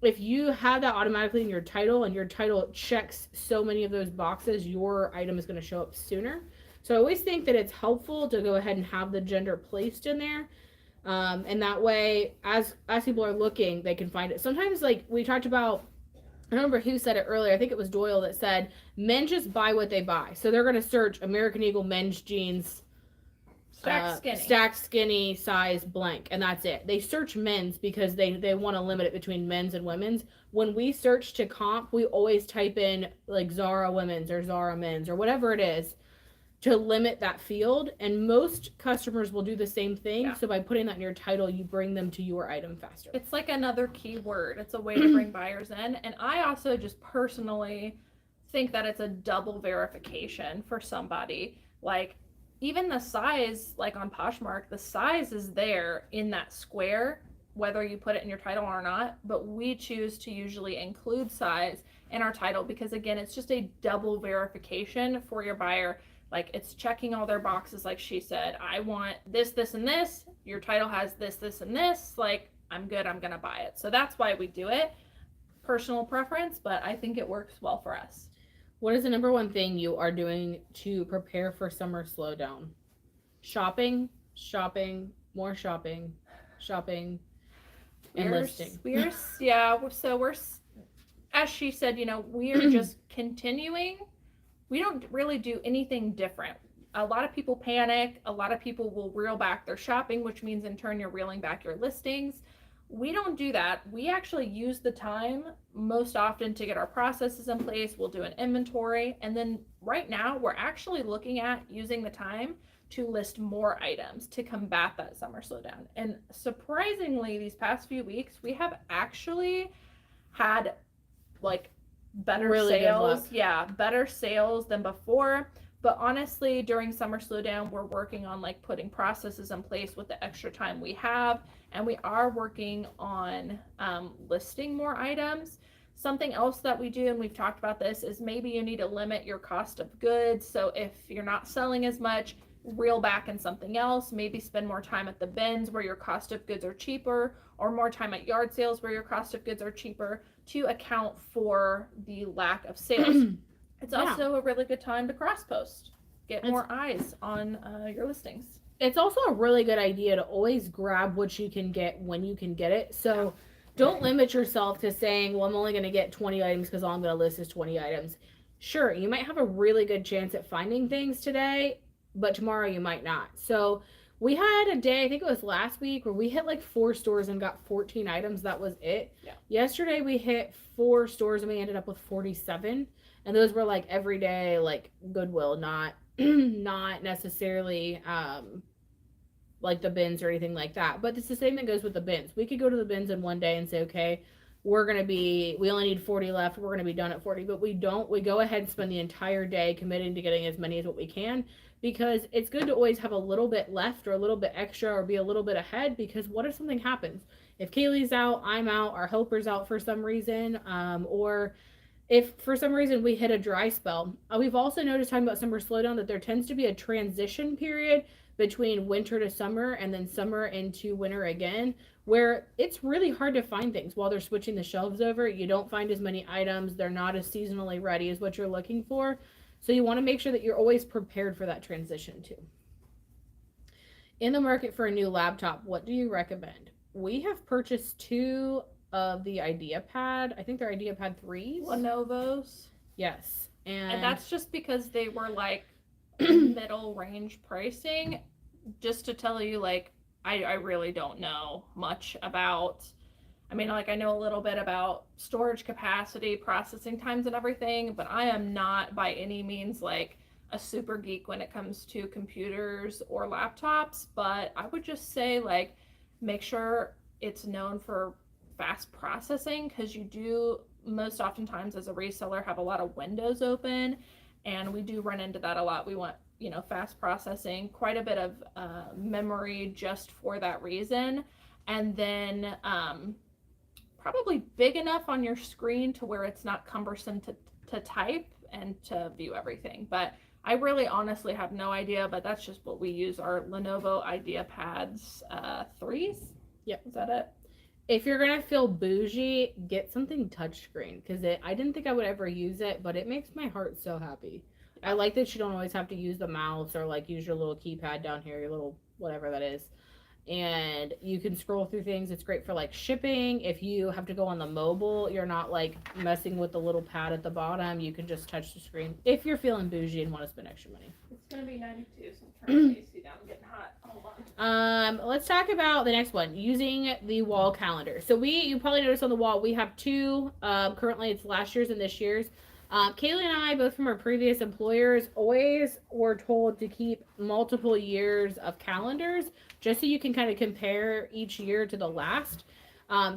If you have that automatically in your title and your title checks so many of those boxes, your item is going to show up sooner. So I always think that it's helpful to go ahead and have the gender placed in there. And that way, as people are looking, they can find it. Sometimes, like we talked about, I don't remember who said it earlier. I think it was Duel that said, men just buy what they buy. So they're going to search American Eagle men's jeans, stacked skinny, size blank, and that's it. They search men's because they want to limit it between men's and women's. When we search to comp, we always type in like Zara women's or Zara men's or whatever it is, to limit that field, and most customers will do the same thing. Yeah. So by putting that in your title, you bring them to your item faster. It's like another keyword. It's a way to bring buyers in. And I also just personally think that it's a double verification for somebody. Like even the size, like on Poshmark, the size is there in that square, whether you put it in your title or not, but we choose to usually include size in our title because again, it's just a double verification for your buyer. Like it's checking all their boxes, like she said, I want this, this, and this. Your title has this, this, and this. Like, I'm good, I'm gonna buy it. So that's why we do it. Personal preference, but I think it works well for us. What is the number one thing you are doing to prepare for summer slowdown? Shopping, more shopping, and listing. So we're, as she said, you know, we're just continuing. We don't really do anything different. A lot of people panic. A lot of people will reel back their shopping, which means in turn you're reeling back your listings. We don't do that. We actually use the time most often to get our processes in place. We'll do an inventory. And then right now we're actually looking at using the time to list more items to combat that summer slowdown. And surprisingly, these past few weeks, we have actually had like better Really good luck. sales. Yeah, better sales than before. But honestly, during summer slowdown, we're working on like putting processes in place with the extra time we have. And we are working on listing more items. Something else that we do, and we've talked about this, is maybe you need to limit your cost of goods. So if you're not selling as much, reel back in something else. Maybe spend more time at the bins where your cost of goods are cheaper, or more time at yard sales where your cost of goods are cheaper, to account for the lack of sales. It's also a really good time to cross post. Get more eyes on your listings. It's also a really good idea to always grab what you can get when you can get it. So don't limit yourself to saying, well, I'm only going to get 20 items because all I'm going to list is 20 items. Sure, you might have a really good chance at finding things today, but tomorrow you might not. So we had a day, I think it was last week, where we hit like 4 stores and got 14 items. That was it. Yeah. Yesterday we hit 4 stores and we ended up with 47. And those were like everyday, like Goodwill, not necessarily like the bins or anything like that. But it's the same that goes with the bins. We could go to the bins in one day and say, okay, we only need 40 left. We're going to be done at 40, but we don't. We go ahead and spend the entire day committing to getting as many as what we can, because it's good to always have a little bit left or a little bit extra or be a little bit ahead, because what if something happens? If Cayley's out, I'm out, our helper's out for some reason, or if for some reason we hit a dry spell. We've also noticed, talking about summer slowdown, that there tends to be a transition period between winter to summer and then summer into winter again, where it's really hard to find things while they're switching the shelves over. You don't find as many items. They're not as seasonally ready as what you're looking for. So you want to make sure that you're always prepared for that transition too. In the market for a new laptop, what do you recommend? We have purchased 2 of the IdeaPad. I think they're IdeaPad 3s. Lenovo's. Yes. And that's just because they were like middle range pricing. Just to tell you, like, I really don't know much about, I mean, like, I know a little bit about storage capacity, processing times and everything, but I am not by any means like a super geek when it comes to computers or laptops. But I would just say, like, make sure it's known for fast processing, because you do most oftentimes as a reseller have a lot of windows open, and we do run into that a lot. We want, fast processing, quite a bit of memory just for that reason, and then probably big enough on your screen to where it's not cumbersome to type and to view everything. But I really honestly have no idea, but that's just what we use, our Lenovo IdeaPads 3s. Yep. Is that it? If you're going to feel bougie, get something touchscreen, because I didn't think I would ever use it, but it makes my heart so happy. I like that you don't always have to use the mouse or like use your little keypad down here, your little whatever that is. And you can scroll through things. It's great for like shipping. If you have to go on the mobile, you're not like messing with the little pad at the bottom. You can just touch the screen if you're feeling bougie and want to spend extra money. It's going to be 92, so I'm turning the AC down. I'm getting hot. Hold on. Let's talk about the next one, using the wall calendar. So you probably noticed on the wall, we have 2, currently it's last year's and this year's. Cayley and I, both from our previous employers, always were told to keep multiple years of calendars, just so you can kind of compare each year to the last.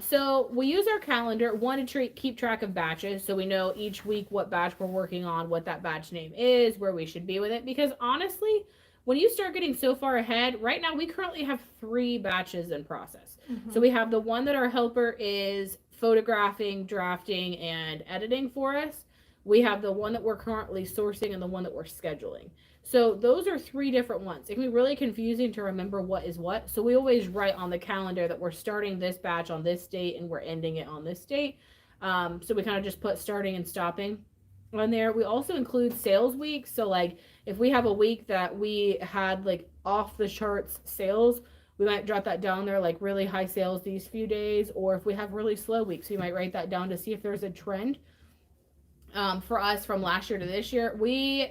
So we use our calendar, one, to keep track of batches, so we know each week what batch we're working on, what that batch name is, where we should be with it. Because honestly, when you start getting so far ahead, right now we currently have 3 batches in process. Mm-hmm. So we have the one that our helper is photographing, drafting, and editing for us. We have the one that we're currently sourcing and the one that we're scheduling. So those are 3 different ones. It can be really confusing to remember what is what. So we always write on the calendar that we're starting this batch on this date and we're ending it on this date. So we kind of just put starting and stopping on there. We also include sales weeks. So like if we have a week that we had like off the charts sales, we might jot that down there, like really high sales these few days. Or if we have really slow weeks, we might write that down to see if there's a trend. For us from last year to this year,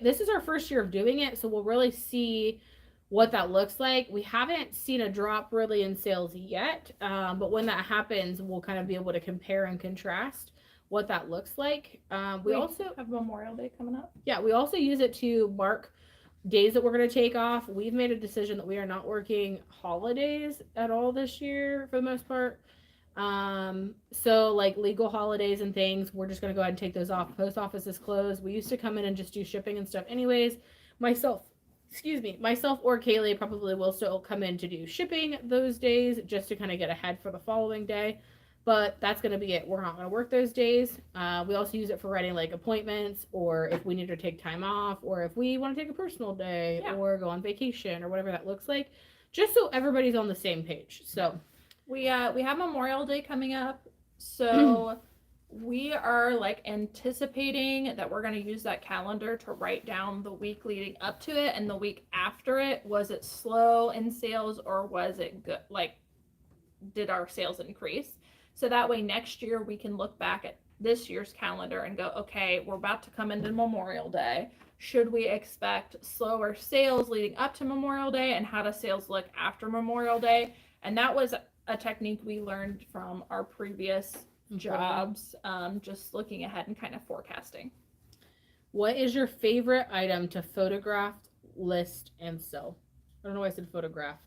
this is our first year of doing it, so we'll really see what that looks like. We haven't seen a drop really in sales yet, but when that happens, we'll kind of be able to compare and contrast what that looks like. We also have Memorial Day coming up. Yeah, we also use it to mark days that we're going to take off. We've made a decision that we are not working holidays at all this year for the most part. So like legal holidays and things, we're just going to go ahead and take those off. Post office is closed. We used to come in and just do shipping and stuff anyways. Myself or Cayley probably will still come in to do shipping those days just to kind of get ahead for the following day. But that's going to be it. We're not going to work those days. We also use it for writing like appointments, or if we need to take time off, or if we want to take a personal day or go on vacation or whatever that looks like, just so everybody's on the same page. So we have Memorial Day coming up. So we are like anticipating that we're going to use that calendar to write down the week leading up to it and the week after it. Was it slow in sales, or was it good? Like, did our sales increase? So that way next year we can look back at this year's calendar and go, okay, we're about to come into Memorial Day. Should we expect slower sales leading up to Memorial Day, and how does sales look after Memorial Day? And that was a technique we learned from our previous jobs, just looking ahead and kind of forecasting. What is your favorite item to photograph, list, and sell? I don't know why I said photographed.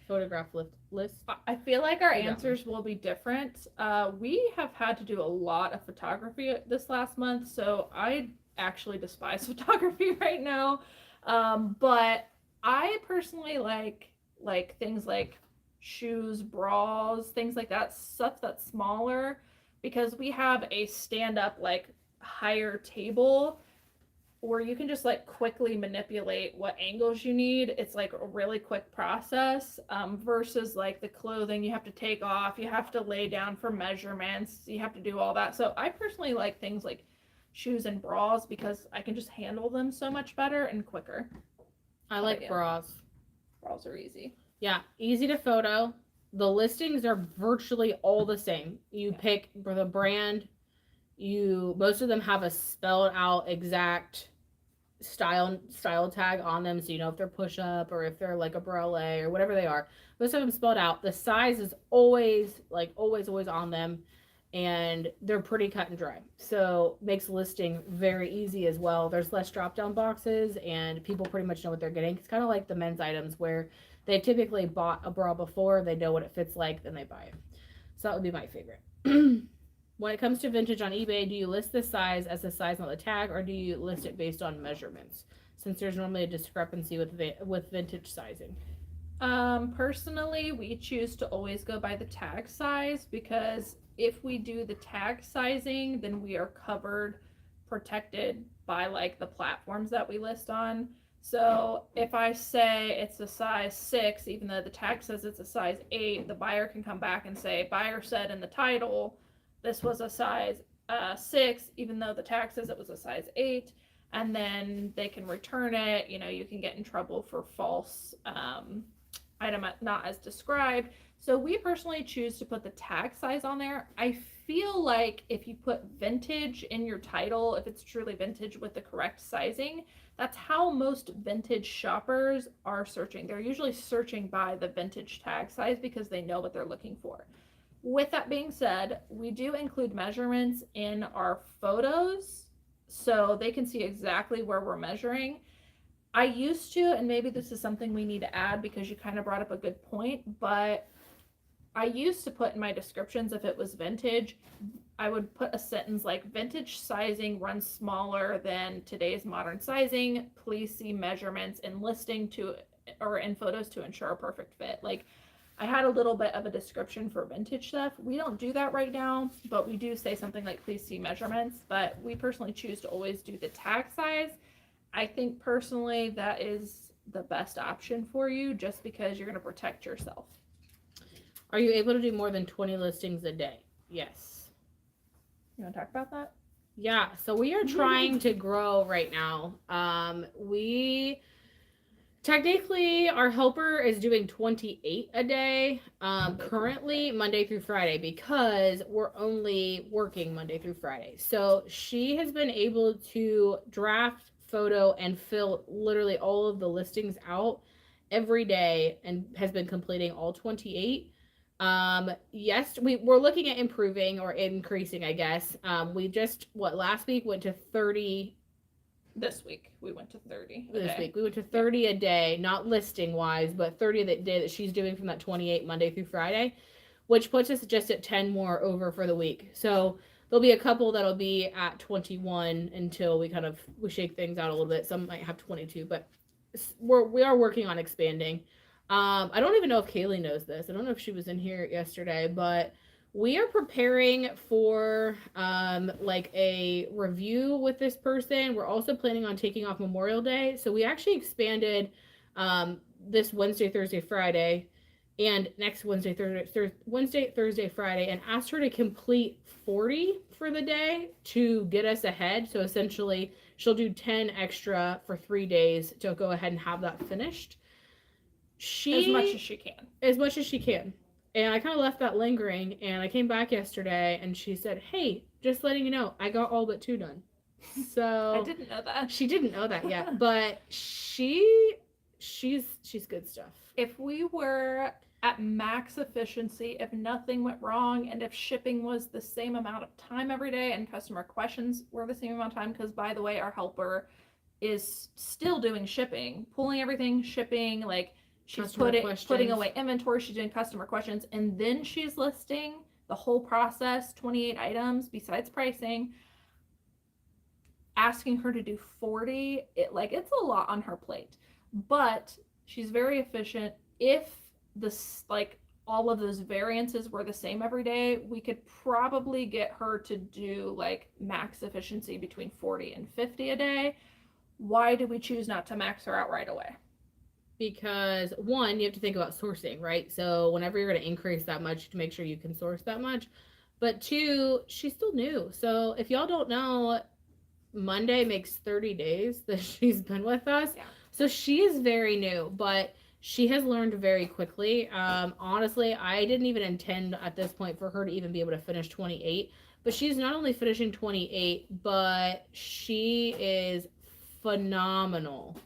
Photograph list. I feel like our answers will be different. We have had to do a lot of photography this last month, so I actually despise photography right now. But I personally like things like shoes, bras, things like that, stuff that's smaller, because we have a stand-up like higher table where you can just like quickly manipulate what angles you need. It's like a really quick process, versus like the clothing you have to take off, you have to lay down for measurements, you have to do all that. So I personally like things like shoes and bras because I can just handle them so much better and quicker. I like bras. Bras are easy. Yeah, easy to photo. The listings are virtually all the same. You pick the brand. Most of them have a spelled out exact style tag on them, so you know if they're push up or if they're like a bralette or whatever they are. Most of them spelled out. The size is always on them, and they're pretty cut and dry. So makes listing very easy as well. There's less drop down boxes, and people pretty much know what they're getting. It's kind of like the men's items where they've typically bought a bra before, they know what it fits like, then they buy it. So that would be my favorite. When it comes to vintage on eBay, do you list the size as the size on the tag, or do you list it based on measurements, since there's normally a discrepancy with vintage sizing? Personally, we choose to always go by the tag size, because if we do the tag sizing, then we are protected by like the platforms that we list on. So if I say it's a size 6, even though the tag says it's a size 8, the buyer can come back and say, buyer said in the title this was a size 6, even though the tag says it was a size 8, and then they can return it. You know, you can get in trouble for false item not as described. So we personally choose to put the tag size on there. I feel like if you put vintage in your title, if it's truly vintage with the correct sizing, that's how most vintage shoppers are searching. They're usually searching by the vintage tag size because they know what they're looking for. With that being said, we do include measurements in our photos so they can see exactly where we're measuring. I used to, and maybe this is something we need to add because you kind of brought up a good point, but I used to put in my descriptions, if it was vintage, I would put a sentence like, vintage sizing runs smaller than today's modern sizing. Please see measurements in listing or in photos to ensure a perfect fit. Like, I had a little bit of a description for vintage stuff. We don't do that right now, but we do say something like, please see measurements. But we personally choose to always do the tag size. I think personally that is the best option for you, just because you're going to protect yourself. Are you able to do more than 20 listings a day? Yes. You want to talk about that? Yeah, so we are trying to grow right now. We technically, our helper is doing 28 a day currently, Monday through Friday, because we're only working Monday through Friday. So she has been able to draft, photo, and fill literally all of the listings out every day, and has been completing all 28. Yes, we're looking at improving or increasing, I guess. We just, last week went to 30 This week we went to 30 a This day. week we went to 30 a day, not listing wise, but 30 that day that she's doing from that 28 Monday through Friday, which puts us just at 10 more over for the week. So there'll be a couple that'll be at 21 until we shake things out a little bit. Some might have 22, but we are working on expanding. I don't even know if Cayley knows this. I don't know if she was in here yesterday, but we are preparing for like a review with this person. We're also planning on taking off Memorial Day. So we actually expanded this Wednesday, Thursday, Friday, and next Wednesday, Thursday, Friday, and asked her to complete 40 for the day to get us ahead. So essentially, she'll do 10 extra for 3 days to go ahead and have that finished. As much as she can. As much as she can. And I kind of left that lingering, and I came back yesterday, and she said, hey, just letting you know, I got all but 2 done. So I didn't know that. She didn't know that yet, but she's good stuff. If we were at max efficiency, if nothing went wrong, and if shipping was the same amount of time every day, and customer questions were the same amount of time, because by the way, our helper is still doing shipping, pulling everything, shipping, like she's putting away inventory, she's doing customer questions, and then she's listing the whole process, 28 items besides pricing. Asking her to do 40, it's a lot on her plate, but she's very efficient. If this all of those variances were the same every day, we could probably get her to do like max efficiency between 40 and 50 a day. Why do we choose not to max her out right away? Because one, you have to think about sourcing, right? So whenever you're going to increase that much, to make sure you can source that much. But two, she's still new. So if y'all don't know, Monday makes 30 days that she's been with us. Yeah. So she is very new, but she has learned very quickly. Honestly, I didn't even intend at this point for her to even be able to finish 28. But she's not only finishing 28, but she is phenomenal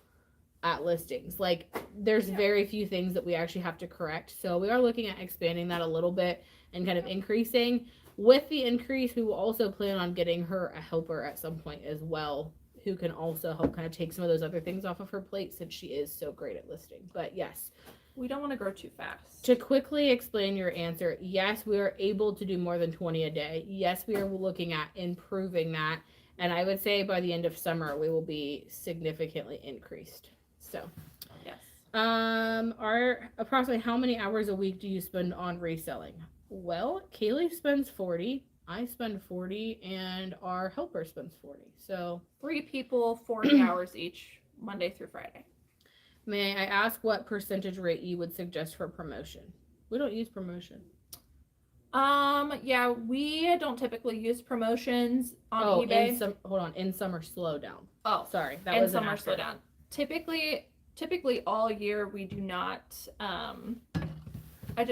at listings. Like, there's very few things that we actually have to correct. So we are looking at expanding that a little bit and kind of increasing. With the increase, we will also plan on getting her a helper at some point as well, who can also help kind of take some of those other things off of her plate, since she is so great at listing. But yes, we don't want to grow too fast. To quickly explain your answer, yes, we are able to do more than 20 a day. Yes, we are looking at improving that. And I would say by the end of summer, we will be significantly increased. So, yes. Approximately how many hours a week do you spend on reselling? Well, Cayley spends 40, I spend 40, and our helper spends 40. So 3 people, 40 hours each, Monday through Friday. May I ask what percentage rate you would suggest for promotion? We don't use promotion. Yeah, we don't typically use promotions on eBay. In summer slowdown. Oh, sorry, that was in summer slowdown. Typically all year we do not.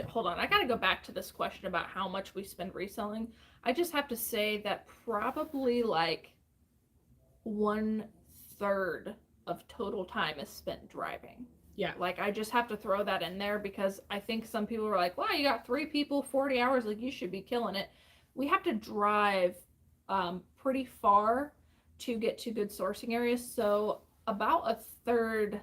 Hold on, I gotta go back to this question about how much we spend reselling. I just have to say that probably like 1/3 of total time is spent driving. Yeah. Like, I just have to throw that in there because I think some people are like, wow, you got 3 people, 40 hours, like you should be killing it. We have to drive pretty far to get to good sourcing areas. So about 1/3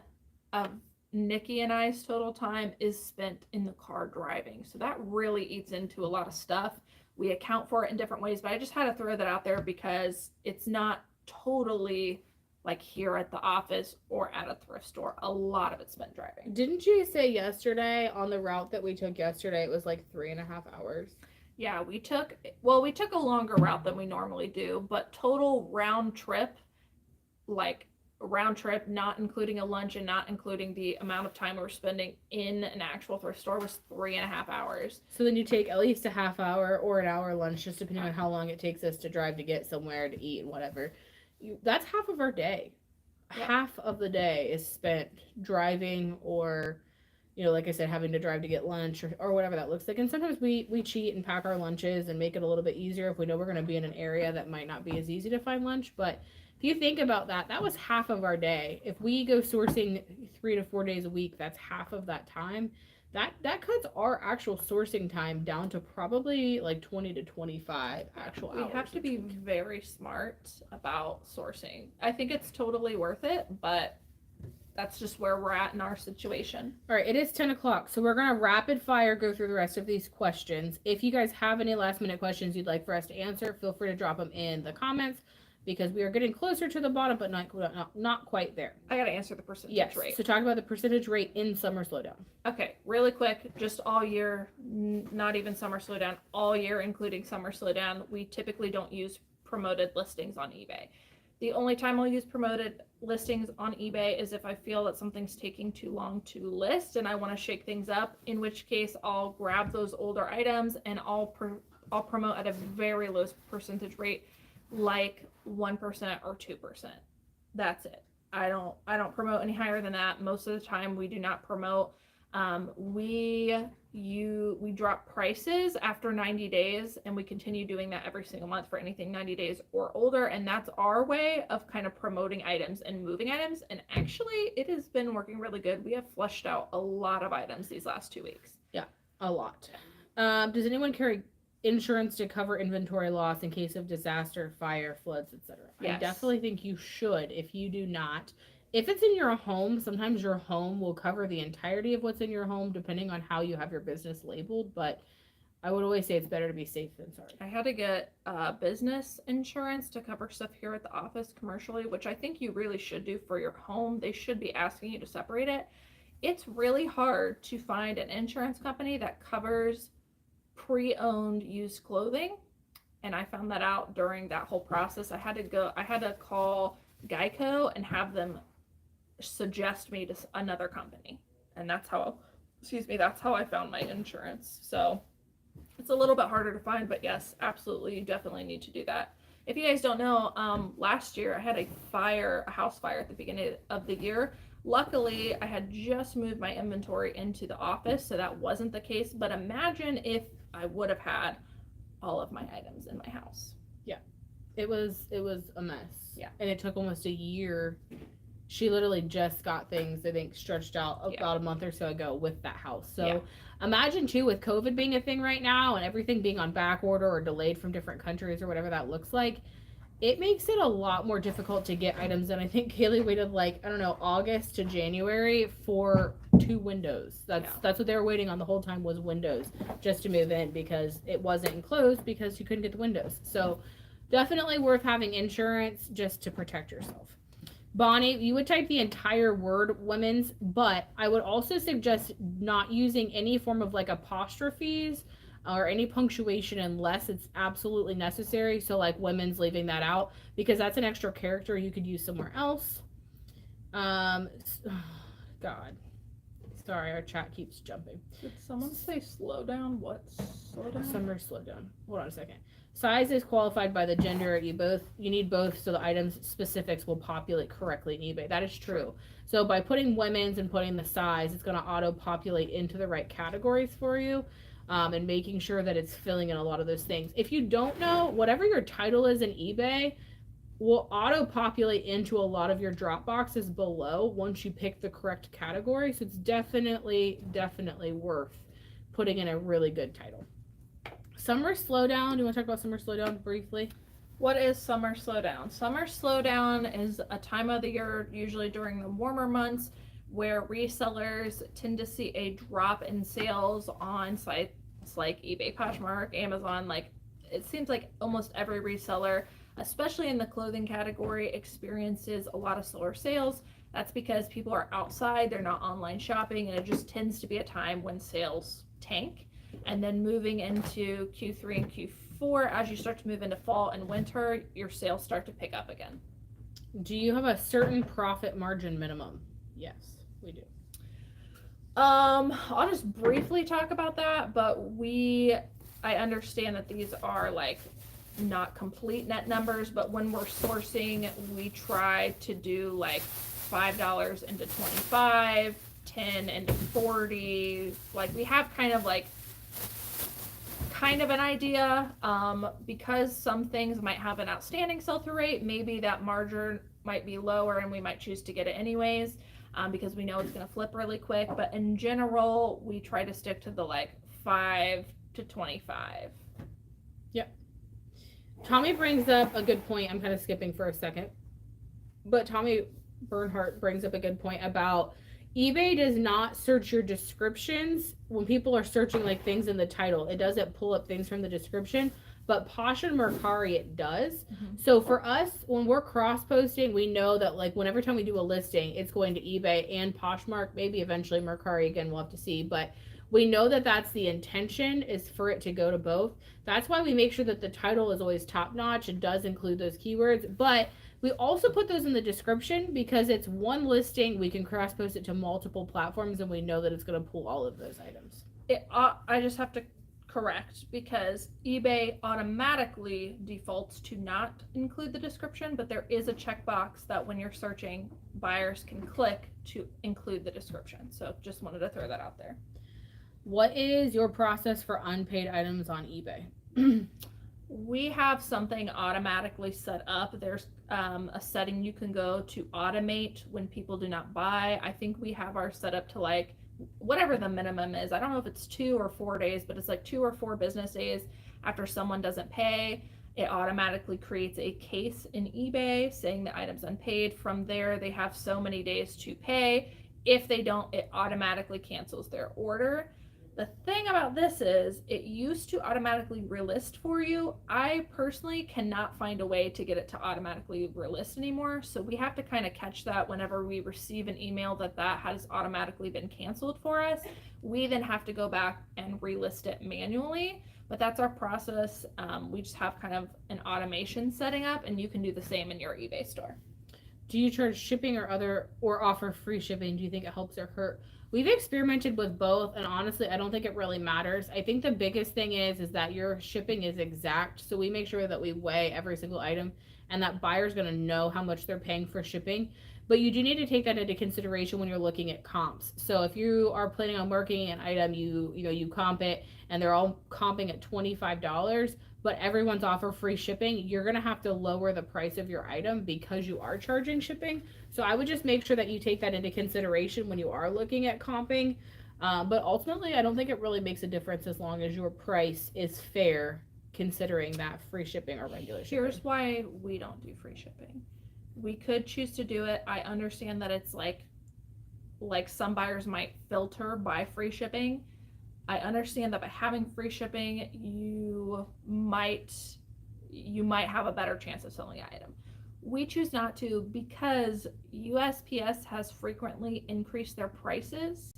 of Nikki and I's total time is spent in the car driving. So that really eats into a lot of stuff. We account for it in different ways, but I just had to throw that out there because it's not totally like here at the office or at a thrift store. A lot of it's spent driving. Didn't you say yesterday on the route that we took yesterday, it was like 3.5 hours? Yeah, we took a longer route than we normally do, but total round trip, not including a lunch and not including the amount of time we're spending in an actual thrift store, was 3.5 hours. So then you take at least a half hour or an hour lunch, just depending on how long it takes us to drive to get somewhere to eat and whatever. That's half of our day. Yep. Half of the day is spent driving or, like I said, having to drive to get lunch or whatever that looks like. And sometimes we cheat and pack our lunches and make it a little bit easier if we know we're going to be in an area that might not be as easy to find lunch. But if you think about that, that was half of our day. If we go sourcing 3 to 4 days a week, that's half of that time. That cuts our actual sourcing time down to probably like 20 to 25 actual hours. We have to be very smart about sourcing. I think it's totally worth it, but that's just where we're at in our situation. All right, it is 10 o'clock, so we're going to rapid fire go through the rest of these questions. If you guys have any last minute questions you'd like for us to answer, feel free to drop them in the comments, because we are getting closer to the bottom, but not quite there. I got to answer the percentage rate. So talk about the percentage rate in summer slowdown. Okay, really quick, just all year, not even summer slowdown, all year, including summer slowdown, we typically don't use promoted listings on eBay. The only time I'll use promoted listings on eBay is if I feel that something's taking too long to list and I want to shake things up, in which case I'll grab those older items and I'll promote at a very low percentage rate, like 1% or 2%. That's it. I don't promote any higher than that. Most of the time we do not promote. We drop prices after 90 days, and we continue doing that every single month for anything 90 days or older, and that's our way of kind of promoting items and moving items, and actually it has been working really good. We have flushed out a lot of items these last 2 weeks. Yeah, a lot. Does anyone carry insurance to cover inventory loss in case of disaster, fire, floods, etc.? Yes. I definitely think you should. If you do not, if it's in your home, sometimes your home will cover the entirety of what's in your home, depending on how you have your business labeled. But I would always say it's better to be safe than sorry. I had to get business insurance to cover stuff here at the office commercially, which I think you really should do for your home. They should be asking you to separate it. It's really hard to find an insurance company that covers pre-owned used clothing, and I found that out during that whole process. I had to call Geico and have them suggest me to another company, and that's how I found my insurance. So it's a little bit harder to find, but yes, absolutely, you definitely need to do that. If you guys don't know, last year I had a house fire at the beginning of the year. Luckily, I had just moved my inventory into the office, so that wasn't the case. But imagine if I would have had all of my items in my house. Yeah, it was a mess. Yeah, and it took almost a year. She literally just got things, I think, stretched out about a month or so ago with that house. So imagine too, with COVID being a thing right now and everything being on back order or delayed from different countries or whatever that looks like, it makes it a lot more difficult to get items. And I think Cayley waited August to January for 2 windows. That's what they were waiting on the whole time, was windows, just to move in, because it wasn't enclosed because you couldn't get the windows. So definitely worth having insurance just to protect yourself. Bonnie, you would type the entire word women's, but I would also suggest not using any form of like apostrophes or any punctuation unless it's absolutely necessary. So like women's, leaving that out, because that's an extra character you could use somewhere else. God, sorry, our chat keeps jumping. Did someone say slow down? What? Slow down? Summer slow down. Hold on a second. Size is qualified by the gender. You need both, so the item's specifics will populate correctly in eBay. That is true. So by putting women's and putting the size, it's going to auto populate into the right categories for you. And making sure that it's filling in a lot of those things. If you don't know, whatever your title is in eBay will auto-populate into a lot of your drop boxes below once you pick the correct category. So it's definitely worth putting in a really good title. Summer slowdown. Do you want to talk about summer slowdown briefly? What is summer slowdown? Summer slowdown is a time of the year, usually during the warmer months, where resellers tend to see a drop in sales on sites like eBay, Poshmark, Amazon. Like, it seems like almost every reseller, especially in the clothing category, experiences a lot of slower sales. That's because people are outside, they're not online shopping, and it just tends to be a time when sales tank. And then moving into Q3 and Q4, as you start to move into fall and winter, your sales start to pick up again. Do you have a certain profit margin minimum? Yes, we do. I'll just briefly talk about that, but I understand that these are like not complete net numbers, but when we're sourcing, we try to do like $5 into 25, 10 into 40. Like, we have kind of an idea, because some things might have an outstanding sell-through rate. Maybe that margin might be lower and we might choose to get it anyways. because we know it's going to flip really quick. But in general, we try to stick to the like 5 to 25. Tommy brings up a good point. I'm kind of skipping for a second. But Tommy Bernhardt brings up a good point about eBay does not search your descriptions when people are searching like things in the title. It doesn't pull up things from the description, but Posh and Mercari it does. So for us, when we're cross posting, we know that like whenever time we do a listing, it's going to eBay and Poshmark, maybe eventually Mercari again, we'll have to see, but we know that that's the intention is for it to go to both. That's why we make sure that the title is always top notch and does include those keywords, but we also put those in the description because it's one listing. We can cross post it to multiple platforms and we know that it's going to pull all of those items. I just have to correct because eBay automatically defaults to not include the description, but there is a checkbox that when you're searching, buyers can click to include the description. So just wanted to throw that out there. What is your process for unpaid items on eBay? We have something automatically set up. There's a setting you can go to automate when people do not buy. I think we have our set up to like whatever the minimum is. I don't know if it's 2 or 4 days, but it's like 2 or 4 business days after someone doesn't pay. It automatically creates a case in eBay saying the item's unpaid. From there, they have so many days to pay. If they don't, it automatically cancels their order. The thing about this is it used to automatically relist for you. I personally cannot find a way to get it to automatically relist anymore. So we have to kind of catch that whenever we receive an email that has automatically been canceled for us. We then have to go back and relist it manually. But that's our process. We just have kind of an automation setting up, and you can do the same in your eBay store. Do you charge shipping or offer free shipping? Do you think it helps or hurt? We've experimented with both, and honestly, I don't think it really matters. I think the biggest thing is that your shipping is exact, so we make sure that we weigh every single item and that buyer's going to know how much they're paying for shipping. But you do need to take that into consideration when you're looking at comps. So if you are planning on marking an item, you comp it, and they're all comping at $25, but everyone's offer free shipping, you're going to have to lower the price of your item because you are charging shipping. So I would just make sure that you take that into consideration when you are looking at comping. But ultimately, I don't think it really makes a difference as long as your price is fair considering that free shipping or regular shipping. Here's why we don't do free shipping. We could choose to do it. I understand that it's like some buyers might filter by free shipping. I understand that by having free shipping, you might have a better chance of selling the item. We choose not to because USPS has frequently increased their prices.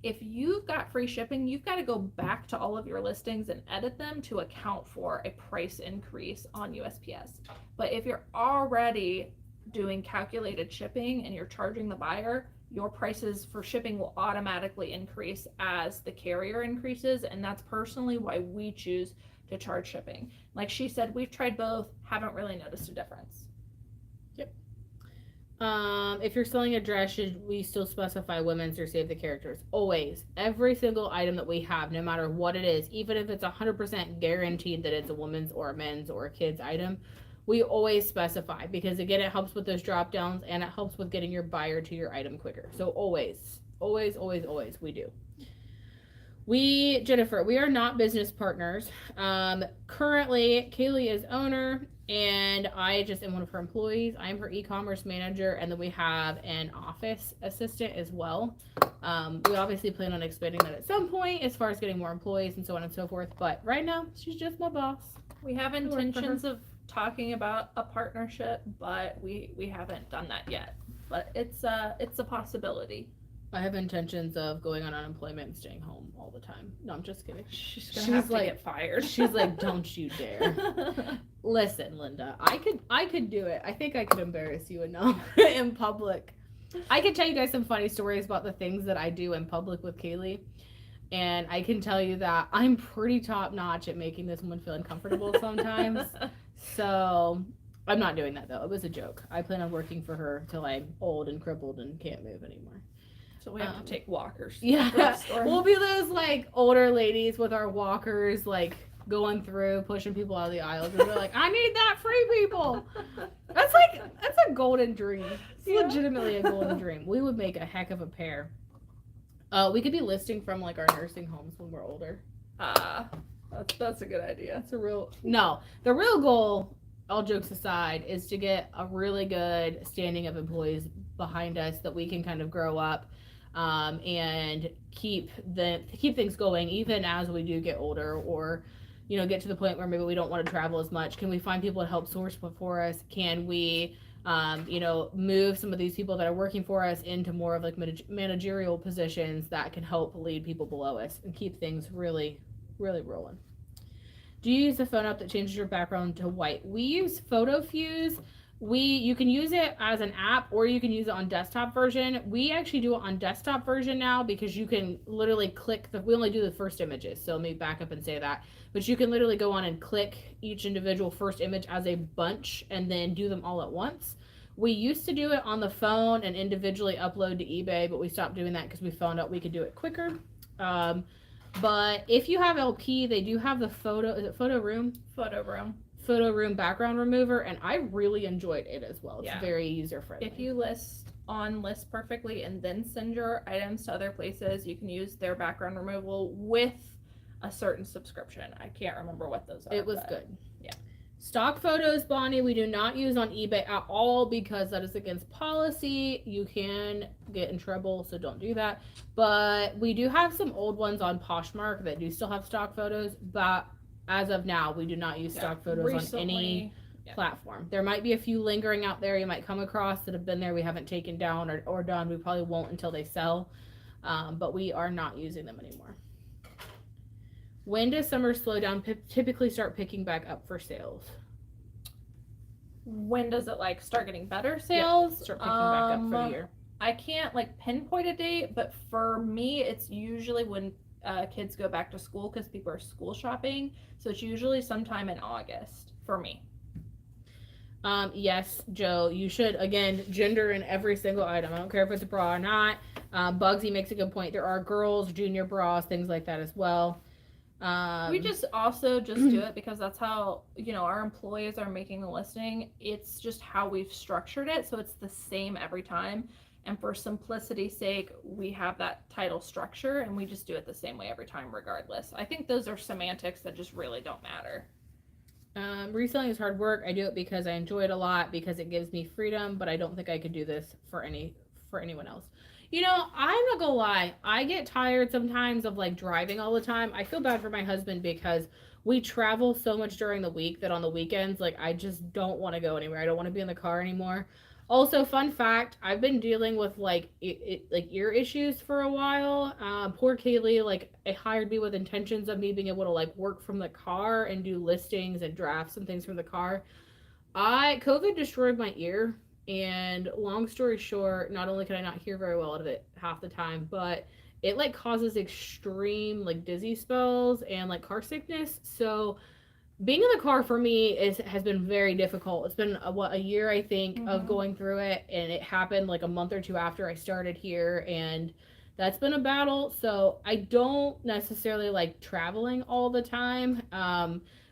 If you've got free shipping, you've got to go back to all of your listings and edit them to account for a price increase on USPS. But if you're already doing calculated shipping and you're charging the buyer, your prices for shipping will automatically increase as the carrier increases, and that's personally why we choose to charge shipping. Like she said, we've tried both, haven't really noticed a difference. Yep. If you're selling a dress, should we still specify women's or save the characters? Always. Every single item that we have, no matter what it is, even if it's 100% guaranteed that it's a woman's or a men's or a kid's item, we always specify because again, it helps with those drop downs and it helps with getting your buyer to your item quicker. So always we do. Jennifer, we are not business partners. Currently, Cayley is owner and I just am one of her employees. I am her e-commerce manager, and then we have an office assistant as well. We obviously plan on expanding that at some point as far as getting more employees and so on and so forth. But right now, she's just my boss. We have intentions of talking about a partnership, but we haven't done that yet. But it's a possibility. I have intentions of going on unemployment and staying home all the time. No, I'm just kidding. She's gonna have to get fired. She's like, don't you dare. Listen, Linda, I could do it. I think I could embarrass you enough in public. I could tell you guys some funny stories about the things that I do in public with Cayley. And I can tell you that I'm pretty top notch at making this woman feel uncomfortable sometimes. So I'm not doing that though. It was a joke. I plan on working for her till I'm old and crippled and can't move anymore. So we have to take walkers. Yeah. We'll be those like older ladies with our walkers, like going through, pushing people out of the aisles, and we're like, I need that free people. That's a golden dream. It's legitimately a golden dream. We would make a heck of a pair. We could be listing from like our nursing homes when we're older. That's a good idea. The real goal, all jokes aside, is to get a really good standing of employees behind us that we can kind of grow up and keep things going even as we do get older, or get to the point where maybe we don't want to travel as much. Can we find people to help source for us? Can we move some of these people that are working for us into more of like managerial positions that can help lead people below us and keep things really, really rolling? Do you use the phone app that changes your background to white? We use Photo Fuse. You can use it as an app, or you can use it on desktop version. We actually do it on desktop version now because you can literally click we only do the first images. So let me back up and say that. But you can literally go on and click each individual first image as a bunch and then do them all at once. We used to do it on the phone and individually upload to eBay, but we stopped doing that because we found out we could do it quicker. But if you have LP, they do have the Photo Room background remover, and I really enjoyed it as well. It's very user friendly. If you list perfectly and then send your items to other places, you can use their background removal with a certain subscription. I can't remember what those are. It was good. Yeah. Stock photos, Bonnie, we do not use on eBay at all because that is against policy. You can get in trouble, so don't do that. But we do have some old ones on Poshmark that do still have stock photos, but as of now, we do not use stock photos on any platform. There might be a few lingering out there you might come across that have been there we haven't taken down or done. We probably won't until they sell, but we are not using them anymore. When does summer slow down typically start picking back up for sales? When does it start getting better sales? Start picking back up for the year. I can't pinpoint a date, but for me, it's usually when kids go back to school because people are school shopping. So it's usually sometime in August for me. Yes, Joe, you should, again, gender in every single item. I don't care if it's a bra or not. Bugsy makes a good point. There are girls, junior bras, things like that as well. We just do it because that's how our employees are making the listing. It's just how we've structured it, so it's the same every time. And for simplicity's sake, we have that title structure, and we just do it the same way every time, regardless. I think those are semantics that just really don't matter. Reselling is hard work. I do it because I enjoy it a lot, because it gives me freedom, but I don't think I could do this for anyone else. I'm not gonna lie. I get tired sometimes of driving all the time. I feel bad for my husband because we travel so much during the week that on the weekends, I just don't want to go anywhere. I don't want to be in the car anymore. Also, fun fact, I've been dealing with ear issues for a while. Poor Cayley, it hired me with intentions of me being able to work from the car and do listings and drafts and things from the car. COVID destroyed my ear. And long story short, not only can I not hear very well out of it half the time, but it causes extreme dizzy spells and car sickness. So being in the car for me has been very difficult. It's been a year, I think, of going through it, and it happened a month or two after I started here, and that's been a battle. So I don't necessarily like traveling all the time.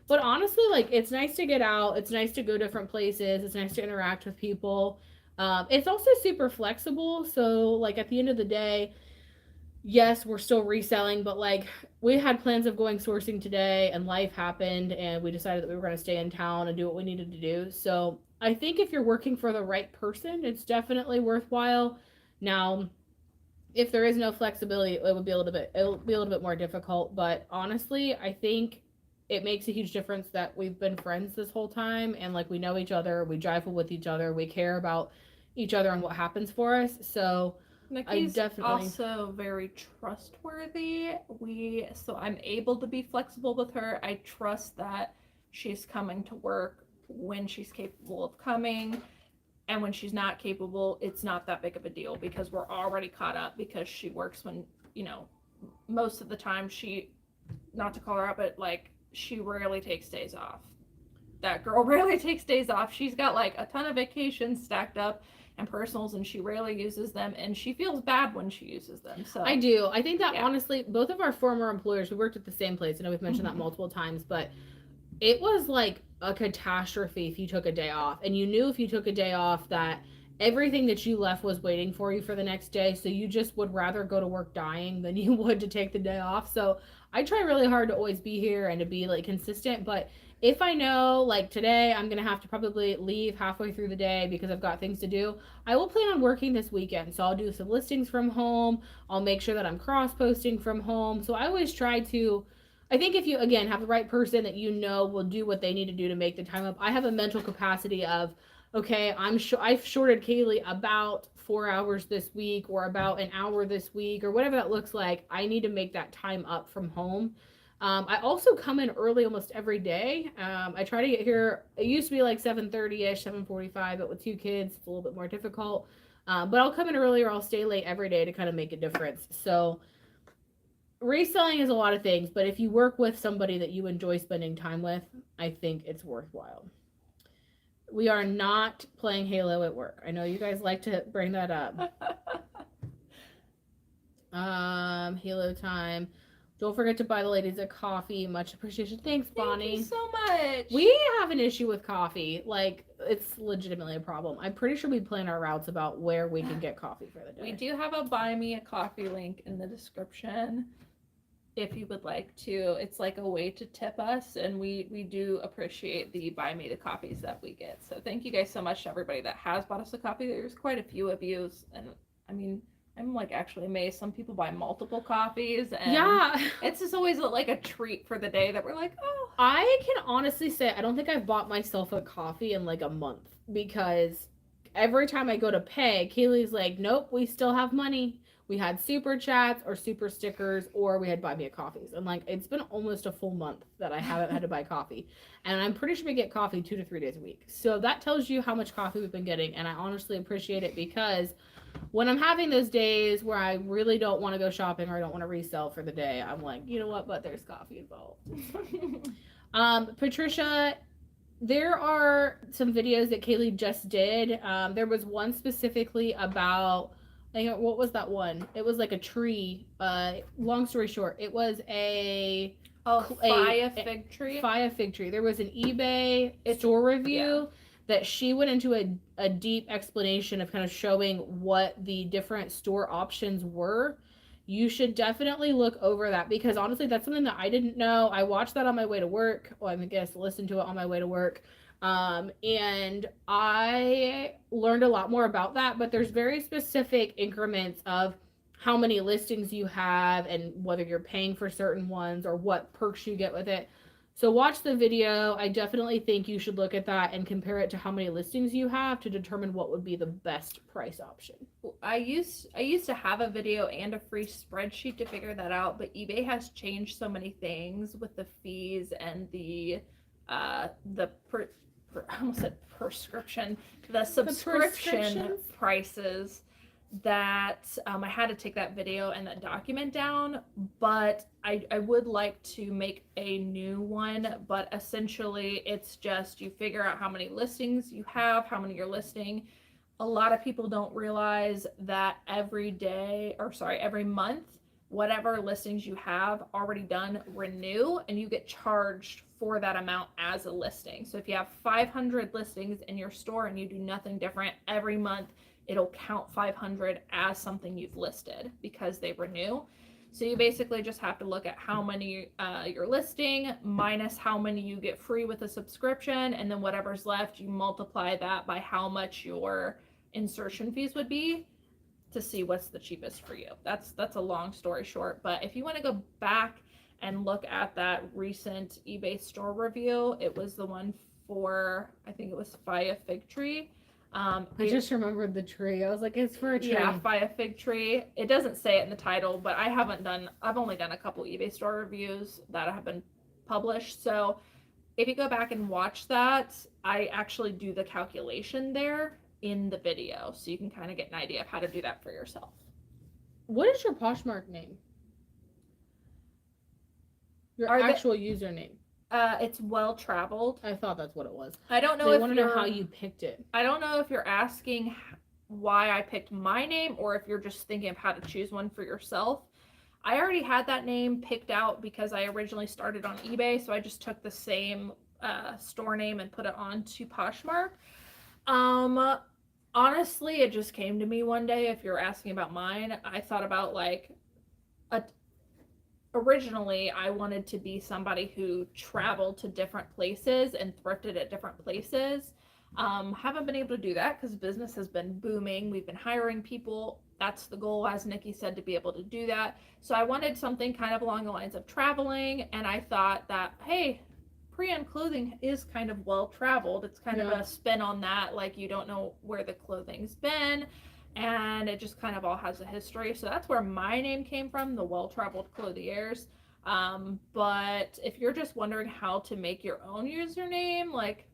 But honestly, it's nice to get out. It's nice to go different places. It's nice to interact with people. It's also super flexible. So, at the end of the day, yes, we're still reselling, but, we had plans of going sourcing today, and life happened, and we decided that we were going to stay in town and do what we needed to do. So, I think if you're working for the right person, it's definitely worthwhile. Now, if there is no flexibility, it'll be a little bit more difficult. But honestly, I think it makes a huge difference that we've been friends this whole time, and we know each other, we drive with each other, we care about each other and what happens for us. So Nikki's also very trustworthy. So I'm able to be flexible with her. I trust that she's coming to work when she's capable of coming, and when she's not capable, it's not that big of a deal because we're already caught up, because she works when, most of the time not to call her out, but she rarely takes days off. that girl rarely takes days off. She's got like a ton of vacations stacked up and personals, and she rarely uses them, and she feels bad when she uses them. So I do. I think that Yeah. honestly, both of our former employers, we worked at the same place. I know we've mentioned that multiple times, but it was like a catastrophe if you took a day off. And you knew if you took a day off that everything that you left was waiting for you for the next day. So you just would rather go to work dying than you would to take the day off. So I try really hard to always be here and to be like consistent. But if I know like today I'm going to have to probably leave halfway through the day because I've got things to do, I will plan on working this weekend. So I'll do some listings from home. I'll make sure that I'm cross posting from home. So I always try to, I think if you, again, have the right person that you know will do what they need to do to make the time up. I have a mental capacity of, okay, I've shorted Cayley about 4 hours this week or about an hour this week or whatever that looks like. I need to make that time up from home. I also come in early almost every day. I try to get here. It used to be like 7:30ish, 7:45, but with 2 kids, it's a little bit more difficult. But I'll come in early or I'll stay late every day to kind of make a difference. So reselling is a lot of things, but if you work with somebody that you enjoy spending time with, I think it's worthwhile. We are not playing Halo at work. I know you guys like to bring that up. Halo time. Don't forget to buy the ladies a coffee. Much appreciation. Thanks, Bonnie. Thank you so much. We have an issue with coffee. Like, it's legitimately a problem. I'm pretty sure we plan our routes about where we can get coffee for the day. We do have a buy me a coffee link in the description if you would like to. It's like a way to tip us, and we do appreciate the buy me the coffees that we get. So thank you guys so much to everybody that has bought us a coffee. There's quite a few of you, and I mean, I'm like actually amazed. Some people buy multiple coffees, and yeah, it's just always like a treat for the day that we're like, oh. I can honestly say I don't think I've bought myself a coffee in like a month because every time I go to pay, Cayley's like, nope, we still have money. We had super chats or super stickers, or we had buy me a coffees. And like, it's been almost a full month that I haven't had to buy coffee. And I'm pretty sure we get coffee 2 to 3 days a week. So that tells you how much coffee we've been getting. And I honestly appreciate it because when I'm having those days where I really don't want to go shopping or I don't want to resell for the day, I'm like, you know what, but there's coffee involved. Patricia, there are some videos that Cayley just did. There was one specifically about, what was that one? It was like a tree. Long story short, it was a fig tree. Fia fig tree. There was an eBay store review that she went into a deep explanation of kind of showing what the different store options were. You should definitely look over that because honestly, that's something that I didn't know. I watched that on my way to work. Well, I guess listened to it on my way to work. And I learned a lot more about that, but there's very specific increments of how many listings you have and whether you're paying for certain ones or what perks you get with it. So watch the video. I definitely think you should look at that and compare it to how many listings you have to determine what would be the best price option. I used to have a video and a free spreadsheet to figure that out, but eBay has changed so many things with the fees and the I almost said prescription, the subscription prices that I had to take that video and that document down, but I would like to make a new one, but essentially it's just you figure out how many listings you have, how many you're listing. A lot of people don't realize that every month, whatever listings you have already done renew, and you get charged for that amount as a listing. So if you have 500 listings in your store and you do nothing different every month, it'll count 500 as something you've listed because they renew. So you basically just have to look at how many you're listing minus how many you get free with a subscription, and then whatever's left, you multiply that by how much your insertion fees would be to see what's the cheapest for you. That's a long story short, but if you want to go back and look at that recent eBay store review, it was the one for, I think it was Fia fig tree. I just remembered the tree. I was like, it's for a tree. Yeah, Fia fig tree. It doesn't say it in the title, but I've only done a couple eBay store reviews that have been published. So if you go back and watch that, I actually do the calculation there in the video. So you can kind of get an idea of how to do that for yourself. What is your Poshmark name? Your actual username. It's well traveled. I thought that's what it was. I don't know They if want to know how you picked it. I don't know if you're asking why I picked my name or if you're just thinking of how to choose one for yourself. I already had that name picked out because I originally started on eBay, so I just took the same store name and put it onto Poshmark. Honestly, it just came to me one day. If you're asking about mine, I thought about like originally I wanted to be somebody who traveled to different places and thrifted at different places. Haven't been able to do that because business has been booming. We've been hiring people. That's the goal, as Nikki said, to be able to do that. So I wanted something kind of along the lines of traveling, and I thought that, hey, pre-owned clothing is kind of well traveled. It's kind of a spin on that, like you don't know where the clothing's been, and it just kind of all has a history. So that's where my name came from, the well-traveled clothiers. But if you're just wondering how to make your own username, like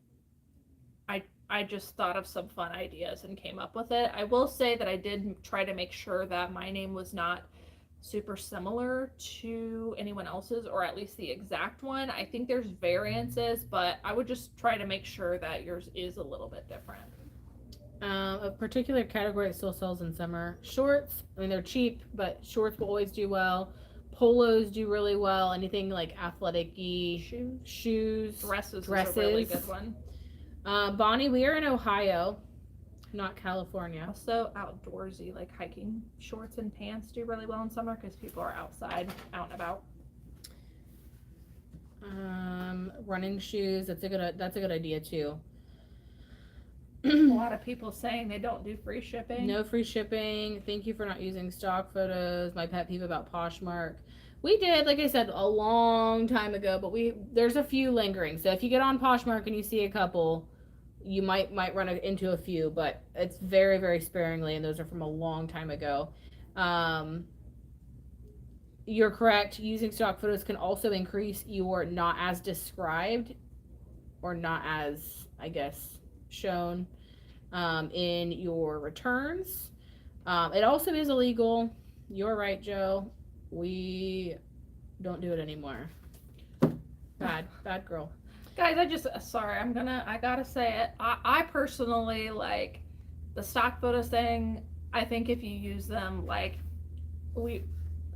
I just thought of some fun ideas and came up with it. I will say that I did try to make sure that my name was not super similar to anyone else's, or at least the exact one. I think there's variances, but I would just try to make sure that yours is a little bit different. A particular category that still sells in summer: shorts. I mean, they're cheap, but shorts will always do well. Polos do really well. Anything like athletic-y. Shoes. Dresses is a really good one. Bonnie, we are in Ohio, not California. Also outdoorsy, like hiking shorts and pants do really well in summer because people are outside, out and about. Running shoes, that's a good idea too. A lot of people saying they don't do free shipping. No free shipping. Thank you for not using stock photos. My pet peeve about Poshmark. We did, like I said, a long time ago, but there's a few lingering. So if you get on Poshmark and you see a couple, you might run into a few, but it's very, very sparingly, and those are from a long time ago. You're correct. Using stock photos can also increase your not as described, or not as, I guess, shown in your returns. It also is illegal. You're right, Joe. We don't do it anymore. Bad girl. Guys, I gotta say it. I personally like the stock photos thing. I think if you use them, like,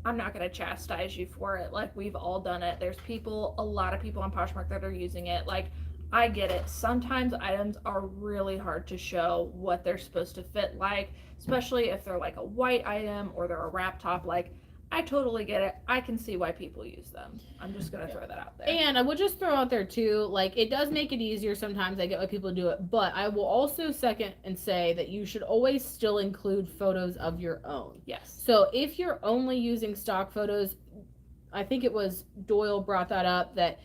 I'm not gonna chastise you for it. Like, we've all done it. There's a lot of people on Poshmark that are using it. Like, I get it. Sometimes items are really hard to show what they're supposed to fit like, especially if they're like a white item or they're a wrap top. Like, I totally get it. I can see why people use them. I'm just going to throw that out there. And I will just throw out there too, like, it does make it easier sometimes. I get why people do it, but I will also second and say that you should always still include photos of your own. Yes. So if you're only using stock photos, I think it was Duel brought that up, that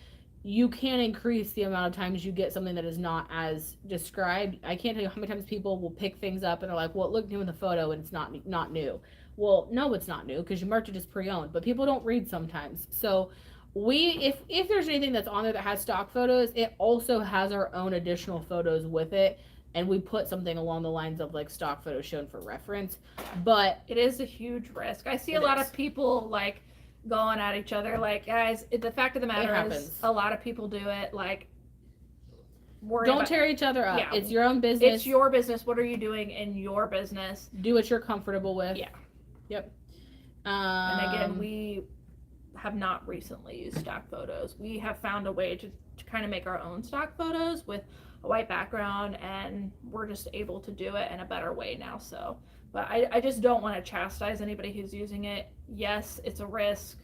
you can increase the amount of times you get something that is not as described. I can't tell you how many times people will pick things up and they're like, well, it looked new in the photo and it's not new. Well, no, it's not new because you marked it as pre-owned, but people don't read sometimes. So if there's anything that's on there that has stock photos, it also has our own additional photos with it, and we put something along the lines of like stock photos shown for reference. But it is a huge risk. I see a lot of people like going at each other. Like, guys, the fact of the matter is a lot of people do it. Like, don't tear each other up. Yeah. It's your own business. It's your business. What are you doing in your business? Do what you're comfortable with. Yeah. Yep. And again, we have not recently used stock photos. We have found a way to kind of make our own stock photos with a white background, and we're just able to do it in a better way now. So, but I just don't want to chastise anybody who's using it. Yes, it's a risk.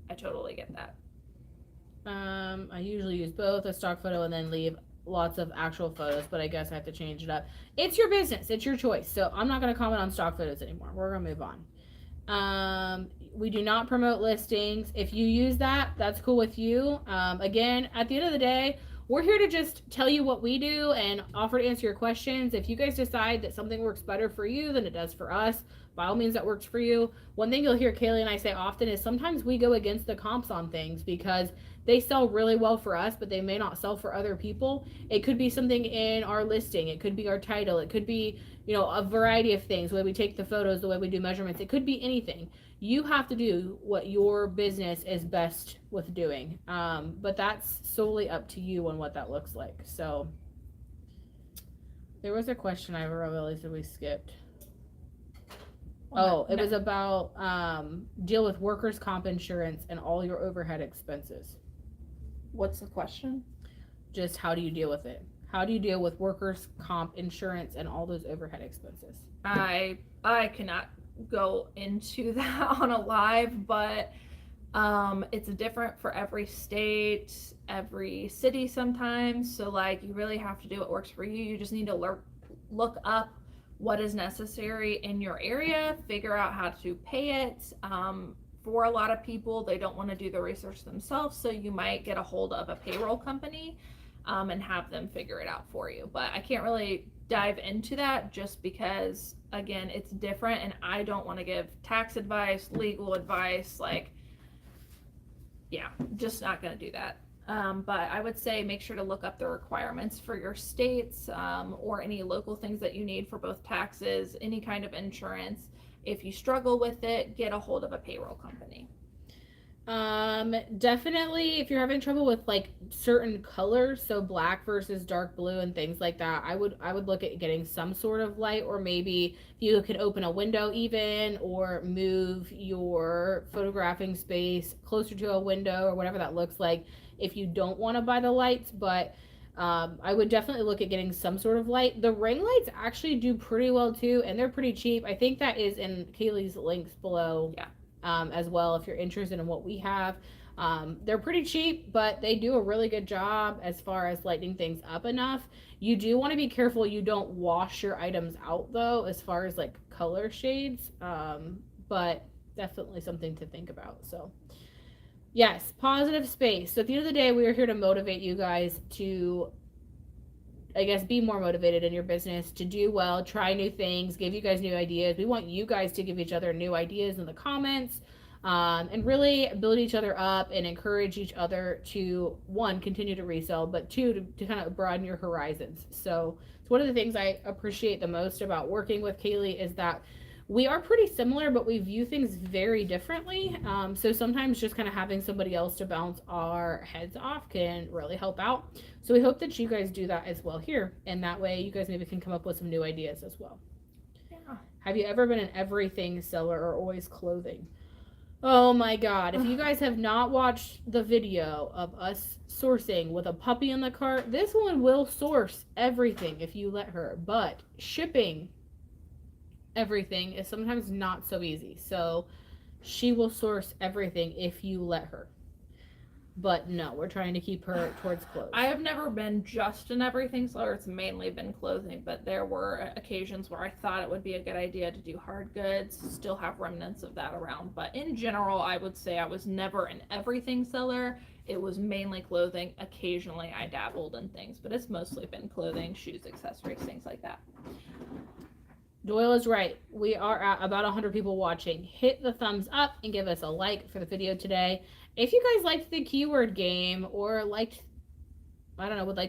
I totally get that. I usually use both a stock photo and then leave lots of actual photos, but I guess I have to change it up. It's your business. It's your choice. So I'm not going to comment on stock photos anymore. We're going to move on. We do not promote listings. If you use that, that's cool with you. Again, at the end of the day, we're here to just tell you what we do and offer to answer your questions. If you guys decide that something works better for you than it does for us, by all means, that works for you. One thing you'll hear Cayley and I say often is sometimes we go against the comps on things because they sell really well for us, but they may not sell for other people. It could be something in our listing. It could be our title. It could be, a variety of things, the way we take the photos, the way we do measurements. It could be anything. You have to do what your business is best with doing. But that's solely up to you on what that looks like. So there was a question I realized that we skipped. It was about deal with workers' comp insurance and all your overhead expenses. What's the question? Just how do you deal with it? How do you deal with workers' comp insurance and all those overhead expenses? I cannot go into that on a live, but it's different for every state, every city sometimes. So like you really have to do what works for you. You just need to look up what is necessary in your area, figure out how to pay it. For a lot of people, they don't want to do the research themselves, so you might get a hold of a payroll company and have them figure it out for you. But I can't really dive into that just because, again, it's different, and I don't want to give tax advice, legal advice, just not going to do that. But I would say make sure to look up the requirements for your states or any local things that you need for both taxes, any kind of insurance. If you struggle with it, get a hold of a payroll company. Definitely if you're having trouble with certain colors, so black versus dark blue and things like that, I would look at getting some sort of light, or maybe you could open a window even, or move your photographing space closer to a window, or whatever that looks like if you don't want to buy the lights. But I would definitely look at getting some sort of light. The ring lights actually do pretty well too, and they're pretty cheap. I think that is in Cayley's links below. Yeah. As well, if you're interested in what we have. They're pretty cheap, but they do a really good job as far as lighting things up enough. You do want to be careful you don't wash your items out though, as far as color shades, but definitely something to think about. So yes, positive space. So at the end of the day, we are here to motivate you guys to, I guess, be more motivated in your business, to do well, try new things, give you guys new ideas. We want you guys to give each other new ideas in the comments, and really build each other up and encourage each other to, one, continue to resell, but two, to kind of broaden your horizons. So it's one of the things I appreciate the most about working with Cayley is that we are pretty similar, but we view things very differently. So sometimes just kind of having somebody else to bounce our heads off can really help out. So we hope that you guys do that as well here. And that way you guys maybe can come up with some new ideas as well. Yeah. Have you ever been an everything seller or always clothing? Oh my God. If you guys have not watched the video of us sourcing with a puppy in the cart, this one will source everything if you let her. But shipping everything is sometimes not so easy. So she will source everything if you let her. But no, we're trying to keep her towards clothes. I have never been just an everything seller. It's mainly been clothing, but there were occasions where I thought it would be a good idea to do hard goods, still have remnants of that around. But in general, I would say I was never an everything seller. It was mainly clothing. Occasionally I dabbled in things, but it's mostly been clothing, shoes, accessories, things like that. Duel is right. We are at about 100 people watching. Hit the thumbs up and give us a like for the video today. If you guys liked the keyword game or would like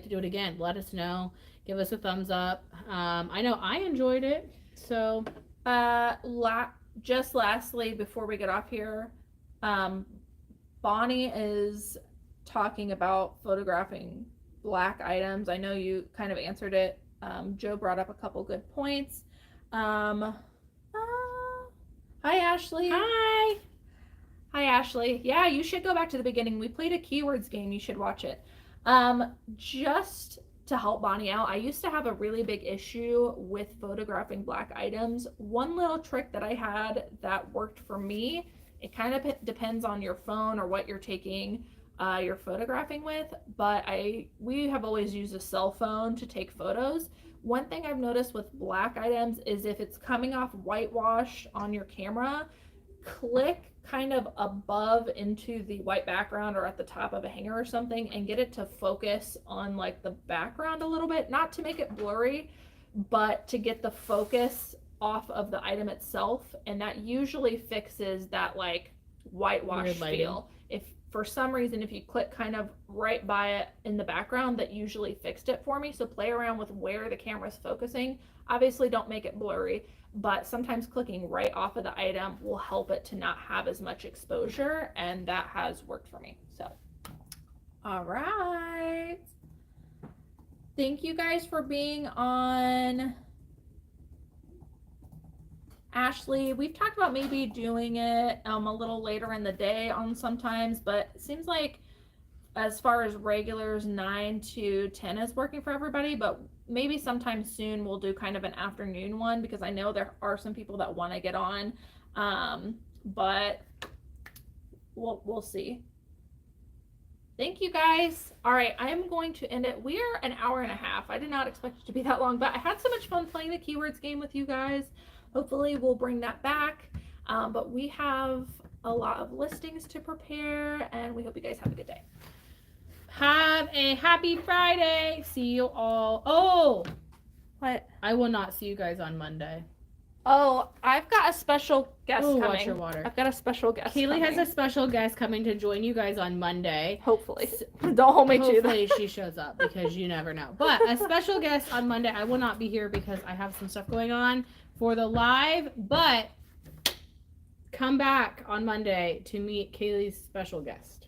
to do it again, let us know. Give us a thumbs up. I know I enjoyed it. So, just lastly, before we get off here, Bonnie is talking about photographing black items. I know you kind of answered it. Joe brought up a couple good points. Hi Ashley. Hi Ashley. Yeah, you should go back to the beginning. We played a keywords game. You should watch it. Just to help Bonnie out, I used to have a really big issue with photographing black items. One little trick that I had that worked for me, it kind of depends on your phone or what you're taking your photographing with, but we have always used a cell phone to take photos. One thing I've noticed with black items is if it's coming off whitewash on your camera, click kind of above into the white background or at the top of a hanger or something and get it to focus on the background a little bit, not to make it blurry, but to get the focus off of the item itself, and that usually fixes that whitewash feel. If for some reason, if you click kind of right by it in the background, that usually fixed it for me. So play around with where the camera is focusing. Obviously don't make it blurry, but sometimes clicking right off of the item will help it to not have as much exposure, and that has worked for me. So, all right. Thank you guys for being on. Ashley, we've talked about maybe doing it a little later in the day on sometimes, but it seems like as far as regulars, 9 to 10 is working for everybody, but maybe sometime soon we'll do kind of an afternoon one, because I know there are some people that want to get on, but we'll see. Thank you guys. All right, I am going to end it. We are an hour and a half. I did not expect it to be that long, but I had so much fun playing the keywords game with you guys. Hopefully we'll bring that back. But we have a lot of listings to prepare, and we hope you guys have a good day. Have a happy Friday. See you all. Oh, What? I will not see you guys on Monday. Oh, I've got a special guest coming. Watch your water. I've got a special guest Cayley coming. has a special guest coming to join you guys on Monday. Hopefully. Don't hold me to that. Hopefully she shows up, because you never know. But a special guest on Monday. I will not be here because I have some stuff going on for the live, but come back on Monday to meet Cayley's special guest.